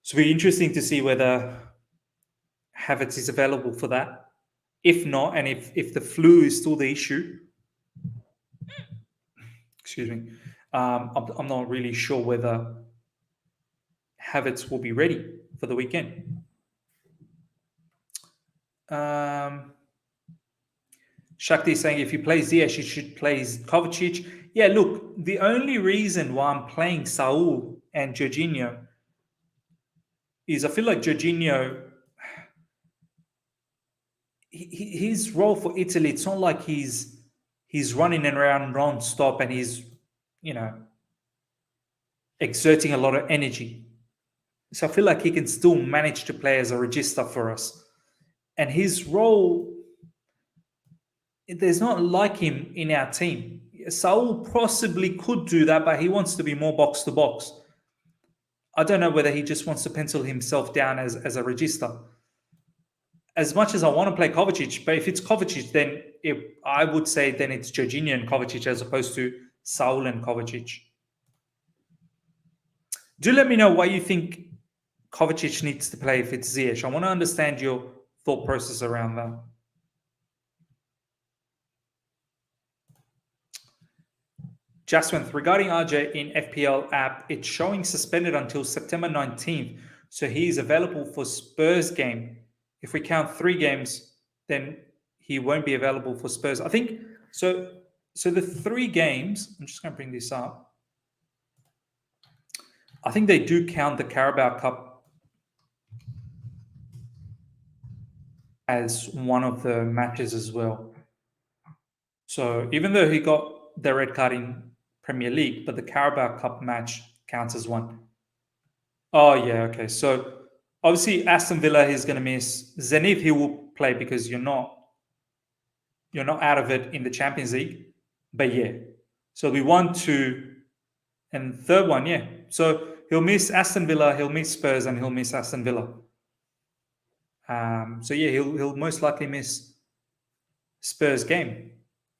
So it'll be interesting to see whether Havertz is available for that. If not, and if the flu is still the issue, excuse me, I'm not really sure whether Havertz will be ready for the weekend. Shakti is saying if you play Ziyech, you should play Kovacic. Yeah, look, the only reason why I'm playing Saul and Jorginho is I feel like Jorginho, his role for Italy, it's not like he's running around non-stop and he's, you know, exerting a lot of energy. So I feel like he can still manage to play as a register for us. And his role, there's not like him in our team. Saul possibly could do that, but he wants to be more box to box. I don't know whether he just wants to pencil himself down as a register. As much as I want to play Kovacic, but if it's Kovacic, then I would say then it's Jorginho and Kovacic as opposed to Saul and Kovacic. Do let me know why you think Kovacic needs to play if it's Ziyech. I want to understand your thought process around that. Jaswant, regarding RJ in FPL app, it's showing suspended until September 19th. So he is available for Spurs game. If we count 3 games, then he won't be available for Spurs. I think so. So the 3 games, I'm just going to bring this up. I think they do count the Carabao Cup as one of the matches as well. So even though he got the red card in Premier League, but the Carabao Cup match counts as one. Oh, yeah, okay. So obviously Aston Villa he's going to miss. Zenit he will play because you're not out of it in the Champions League. But yeah, so we 1, 2, and third one, yeah. So he'll miss Aston Villa, he'll miss Spurs, and he'll miss Aston Villa. So yeah, he'll most likely miss Spurs game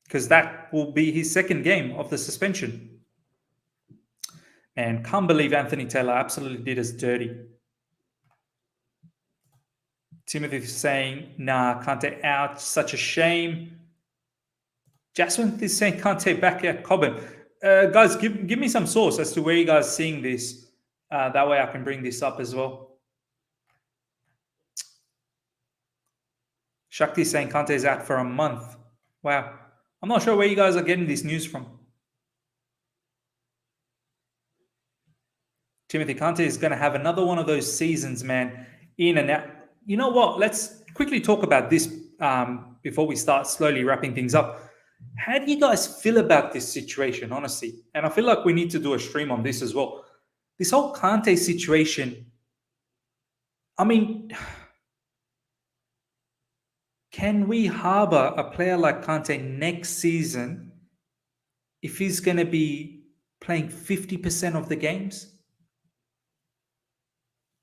because that will be his 2nd game of the suspension. And can't believe Anthony Taylor absolutely did us dirty. Timothy is saying, nah, Kante out, such a shame. Jasmine is saying Kante back at Cobham. Guys, give me some source as to where you guys seeing this. That way I can bring this up as well. Shakti is saying Kante is out for a month. Wow. I'm not sure where you guys are getting this news from. Timothy Kante is going to have another one of those seasons, man, in and out. You know what? Let's quickly talk about this before we start slowly wrapping things up. How do you guys feel about this situation, honestly? And I feel like we need to do a stream on this as well. This whole Kante situation, I mean, can we harbor a player like Kante next season if he's going to be playing 50% of the games?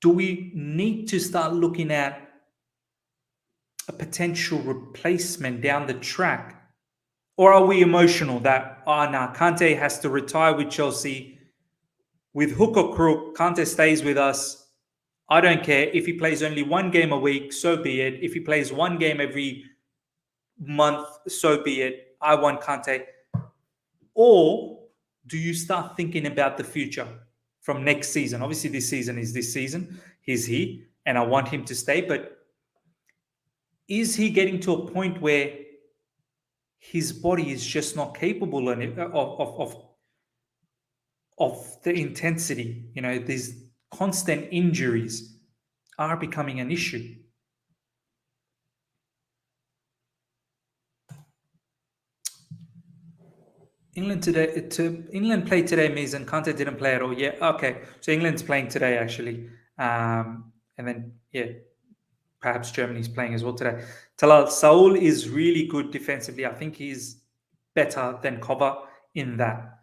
Do we need to start looking at a potential replacement down the track? Or are we emotional that, Kante has to retire with Chelsea? With hook or crook, Kante stays with us. I don't care. If he plays only 1 game a week, so be it. If he plays 1 game every month, so be it. I want Kante. Or do you start thinking about the future from next season? Obviously, this season is this season. He's here, and I want him to stay. But is he getting to a point where his body is just not capable of the intensity? You know, these constant injuries are becoming an issue. England played today, Miz, and Kante didn't play at all. Yeah, okay. So England's playing today, actually. And then, yeah, perhaps Germany's playing as well today. Talal, Saul is really good defensively. I think he's better than Kova in that.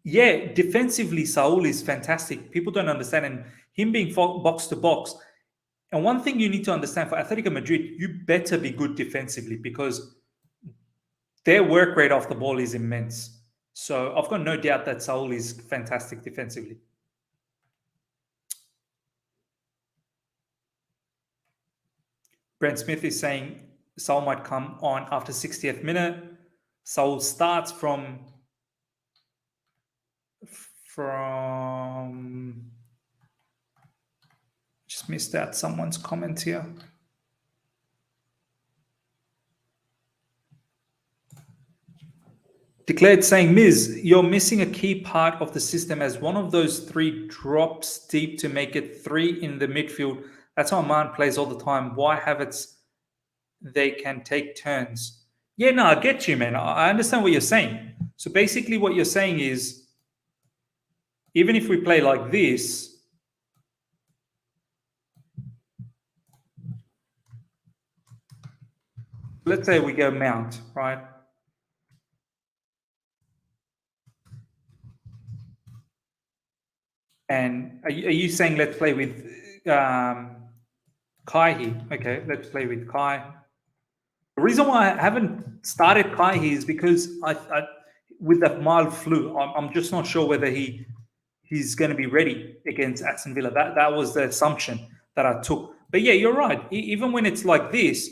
Yeah, defensively, Saul is fantastic. People don't understand. And him being box to box. And one thing you need to understand for Atletico Madrid, you better be good defensively because their work rate off the ball is immense. So I've got no doubt that Saul is fantastic defensively. Brent Smith is saying Saul might come on after 60th minute. Saul starts from just missed out someone's comment here. Declared saying, Miz, you're missing a key part of the system as one of those three drops deep to make it three in the midfield. That's how Mount plays all the time. Why Havertz? They can take turns. Yeah, no, I get you, man. I understand what you're saying. So basically, what you're saying is, even if we play like this, let's say we go Mount, right? And are you saying let's play with Kai here? Okay, let's play with Kai. The reason why I haven't started Kai here is because with that mild flu, I'm just not sure whether he's going to be ready against Aston Villa. That was the assumption that I took. But yeah, you're right. Even when it's like this,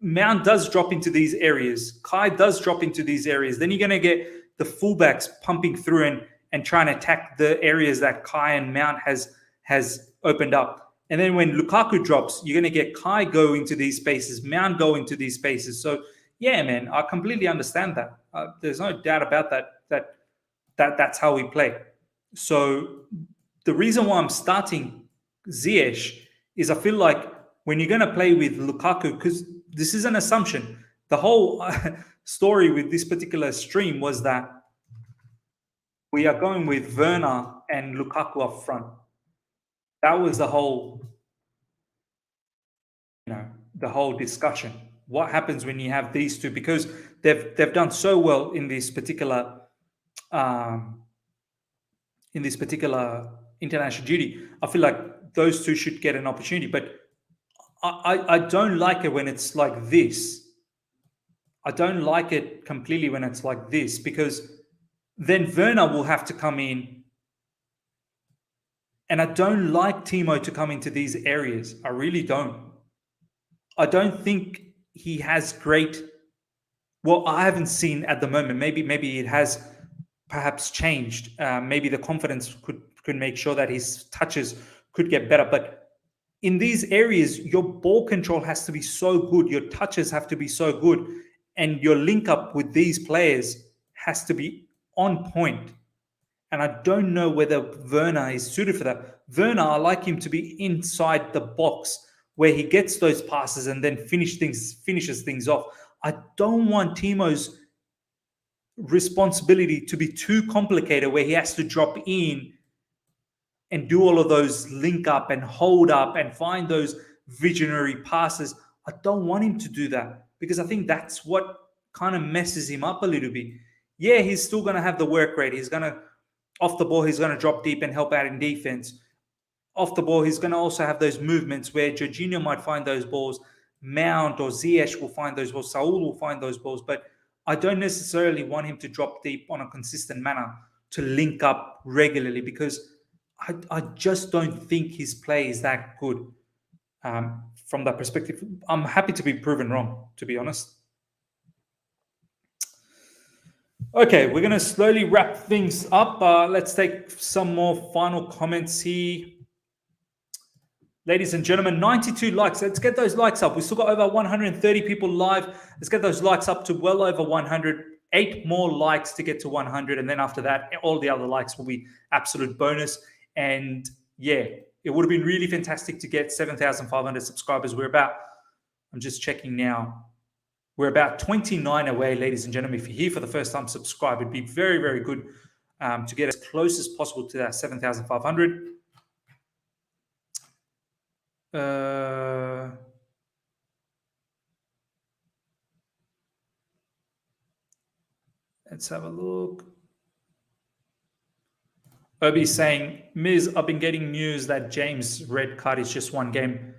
Mount does drop into these areas. Kai does drop into these areas. Then you're going to get the fullbacks pumping through and trying to attack the areas that Kai and Mount has opened up. And then when Lukaku drops, you're going to get Kai go into these spaces, Mount go into these spaces. So yeah, man, I completely understand that. There's no doubt about that. That's how we play. So the reason why I'm starting Ziyech is I feel like when you're going to play with Lukaku, because this is an assumption. The whole story with this particular stream was that we are going with Werner and Lukaku up front. That was the whole, the whole discussion. What happens when you have these two? Because they've done so well in this particular international duty. I feel like those two should get an opportunity, but I don't like it when it's like this. I don't like it completely when it's like this, because then Werner will have to come in. And I don't like Timo to come into these areas. I really don't. I don't think he has great. Well, I haven't seen at the moment. Maybe it has perhaps changed. Maybe the confidence could make sure that his touches could get better. But in these areas, your ball control has to be so good. Your touches have to be so good. And your link up with these players has to be on point. And I don't know whether Werner is suited for that. Werner, I like him to be inside the box where he gets those passes and then finishes things off. I don't want Timo's responsibility to be too complicated where he has to drop in and do all of those link up and hold up and find those visionary passes. I don't want him to do that, because I think that's what kind of messes him up a little bit. Yeah, he's still going to have the work rate. He's going to, off the ball, he's going to drop deep and help out in defense. Off the ball, he's going to also have those movements where Jorginho might find those balls, Mount or Ziyech will find those balls, Saul will find those balls, but I don't necessarily want him to drop deep on a consistent manner to link up regularly, because I just don't think his play is that good. From that perspective, I'm happy to be proven wrong, to be honest. Okay, we're going to slowly wrap things up. Let's take some more final comments here. Ladies and gentlemen, 92 likes. Let's get those likes up. We still got over 130 people live. Let's get those likes up to well over 100. 8 more likes to get to 100. And then after that, all the other likes will be absolute bonus. And yeah, it would have been really fantastic to get 7,500 subscribers. I'm just checking now. We're about 29 away, ladies and gentlemen. If you're here for the first time, subscribe. It'd be very, very good to get as close as possible to that 7,500. Let's have a look. Obi's saying, Miz, I've been getting news that James' red card is just one game.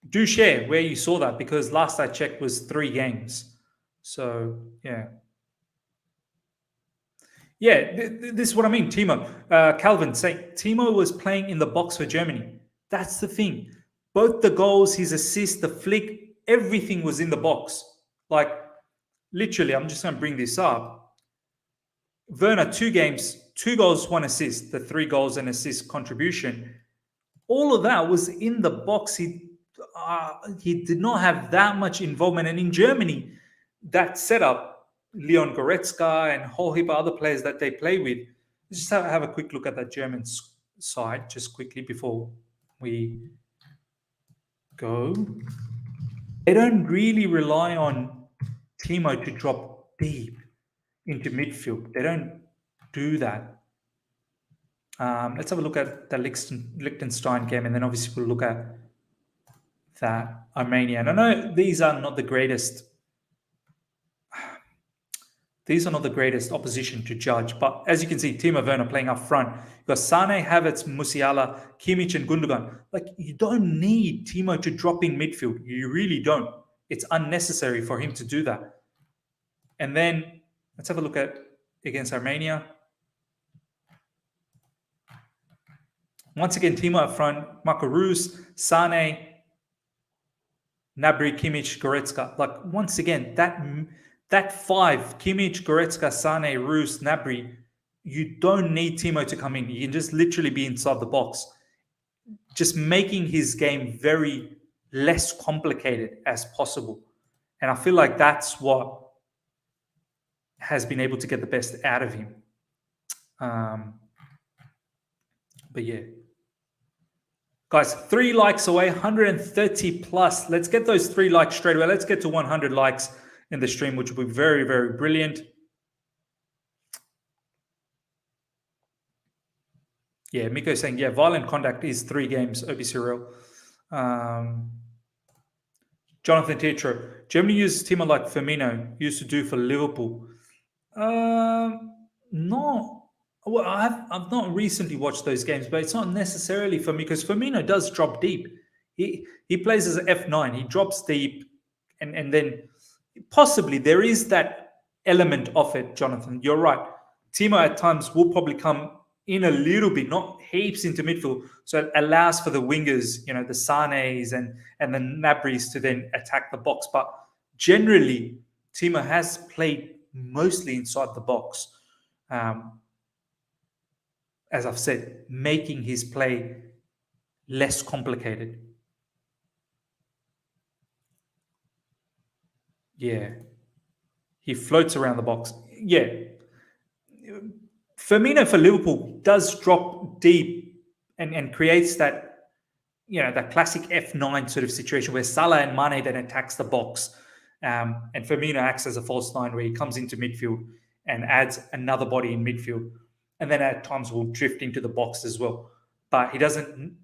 Do share where you saw that, because last I checked was 3 games. So, yeah. Yeah, this is what I mean, Timo. Calvin saying, Timo was playing in the box for Germany. That's the thing. Both the goals, his assist, the flick, everything was in the box. Like, literally, I'm just going to bring this up. Werner, 2 games, 2 goals, 1 assist, the 3 goals and assist contribution. All of that was in the box. He did not have that much involvement. And in Germany, that setup, Leon Goretzka and a whole heap of other players that they play with. Let's just have a quick look at that German side just quickly before we go. They don't really rely on Timo to drop deep into midfield. They don't do that. Let's have a look at the Liechtenstein game, and then obviously we'll look at that Armenia. And I know these are not the greatest. These are not the greatest opposition to judge, but as you can see, Timo Werner playing up front. You've got Sane, Havertz, Musiala, Kimmich, and Gundogan. Like, you don't need Timo to drop in midfield. You really don't. It's unnecessary for him to do that. And then let's have a look at against Armenia. Once again, Timo up front, Marco Reus, Sane, Gnabry, Kimmich, Goretzka. Like, once again, that five, Kimmich, Goretzka, Sane, Reus, Gnabry, you don't need Timo to come in. You can just literally be inside the box. Just making his game very less complicated as possible. And I feel like that's what has been able to get the best out of him. But yeah. Guys, 3 likes away, 130 plus. Let's get those 3 likes straight away. Let's get to 100 likes in the stream, which will be very, very brilliant. Yeah, Miko saying, yeah, violent conduct is 3 games, OB Cyril. Jonathan Tietro, Germany uses Timo like Firmino used to do for Liverpool. No. Well, I've not recently watched those games, but it's not necessarily for me because Firmino does drop deep. He plays as an F9. He drops deep, and then possibly there is that element of it, Jonathan. You're right. Timo at times will probably come in a little bit, not heaps into midfield, so it allows for the wingers, the Sanes and the Nabrys to then attack the box. But generally, Timo has played mostly inside the box. As I've said, making his play less complicated. Yeah. He floats around the box. Yeah. Firmino for Liverpool does drop deep and creates that, that classic F9 sort of situation where Salah and Mane then attacks the box. And Firmino acts as a false 9 where he comes into midfield and adds another body in midfield. And then at times will drift into the box as well. But he doesn't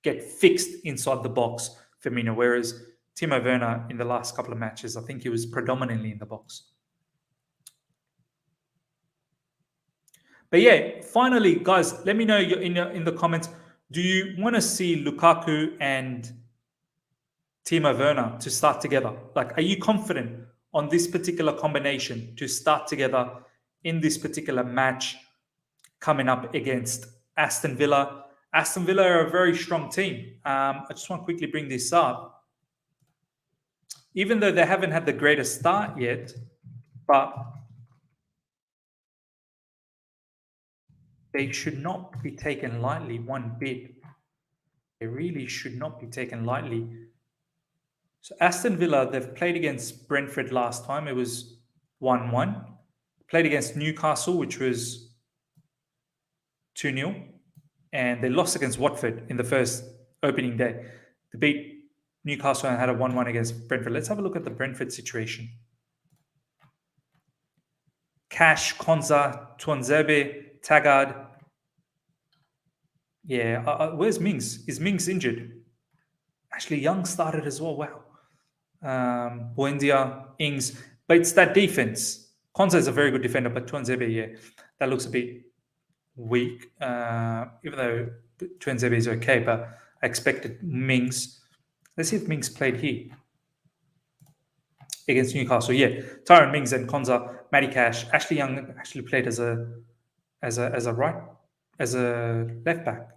get fixed inside the box, Firmino, whereas Timo Werner in the last couple of matches, I think he was predominantly in the box. But yeah, finally, guys, let me know in the comments, do you want to see Lukaku and Timo Werner to start together? Like, are you confident on this particular combination to start together in this particular match coming up against Aston Villa? Aston Villa are a very strong team. I just want to quickly bring this up. Even though they haven't had the greatest start yet, but they should not be taken lightly one bit. They really should not be taken lightly. So Aston Villa, they've played against Brentford last time. It was 1-1. Played against Newcastle, which was 2-0. And they lost against Watford in the first opening day. They beat Newcastle and had a 1-1 against Brentford. Let's have a look at the Brentford situation. Cash, Konza, Tuanzebe, Taggart. Yeah, where's Mings? Is Mings injured? Actually, Young started as well. Wow. Buendia, Ings. But it's that defense. Konza is a very good defender, but Tuanzebe, yeah, that looks a bit weak. Even though Tuanzebe is okay, but I expected Mings. Let's see if Mings played here against Newcastle. Yeah, Tyrone Mings and Konza, Matty Cash. Ashley Young actually played as a left back.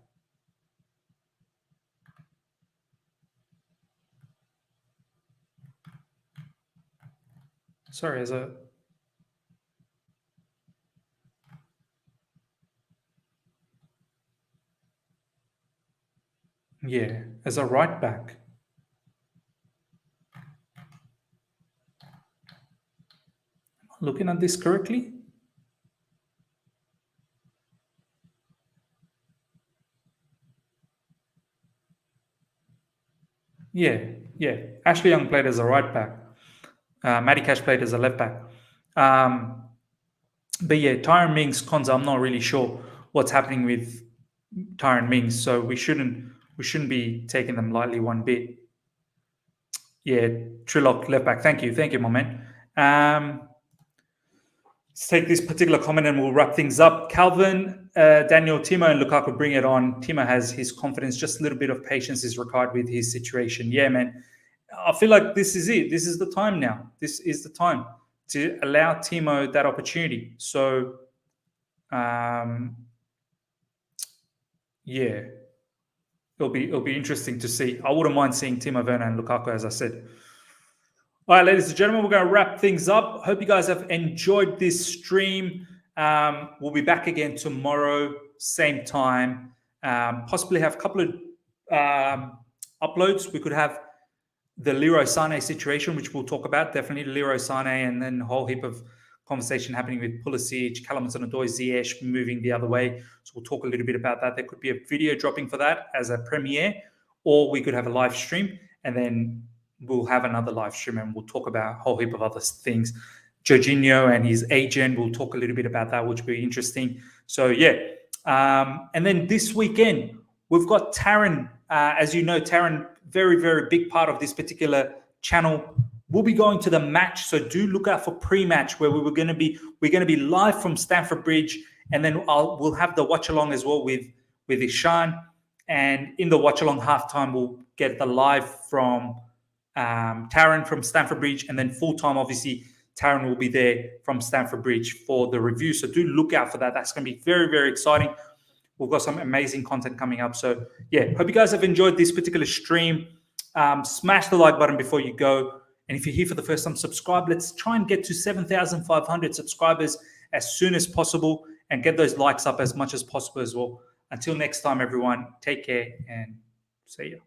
Sorry, as a right back. looking at this correctly? Yeah. Ashley Young played as a right back. Matty Cash played as a left back. But yeah, Tyron Mings, Konza, I'm not really sure what's happening with Tyron Mings, so we shouldn't be taking them lightly one bit. Yeah, Trillock left back. Thank you, my man. Let's take this particular comment and we'll wrap things up. Calvin, Daniel, Timo, and Lukaku, bring it on. Timo has his confidence. Just a little bit of patience is required with his situation. Yeah, man. I feel like this is it. This is the time now. This is the time to allow Timo that opportunity. So, yeah, it'll be interesting to see. I wouldn't mind seeing Timo Werner and Lukaku, as I said. All right, ladies and gentlemen, we're going to wrap things up. Hope you guys have enjoyed this stream. We'll be back again tomorrow, same time. Possibly have a couple of uploads. We could have the Leroy Sané situation, which we'll talk about. Definitely Leroy Sané, and then a whole heap of conversation happening with Pulisic, Callum Hudson-Odoi, Ziyech moving the other way. So we'll talk a little bit about that. There could be a video dropping for that as a premiere, or we could have a live stream, and then we'll have another live stream and we'll talk about a whole heap of other things. Jorginho and his agent, we'll talk a little bit about that, which will be interesting. So, yeah. And then this weekend, we've got Taryn. As you know, Taryn, very, very big part of this particular channel. We'll be going to the match, so do look out for pre-match where we're going to be live from Stamford Bridge, and then we'll have the watch along as well with Ishan. And in the watch along halftime, we'll get the live from Taryn from Stamford Bridge, and then full time, obviously, Taryn will be there from Stamford Bridge for the review. So do look out for that. That's going to be very, very exciting. We've got some amazing content coming up. So yeah, hope you guys have enjoyed this particular stream. Smash the like button before you go. And if you're here for the first time, subscribe. Let's try and get to 7,500 subscribers as soon as possible and get those likes up as much as possible as well. Until next time, everyone, take care and see you.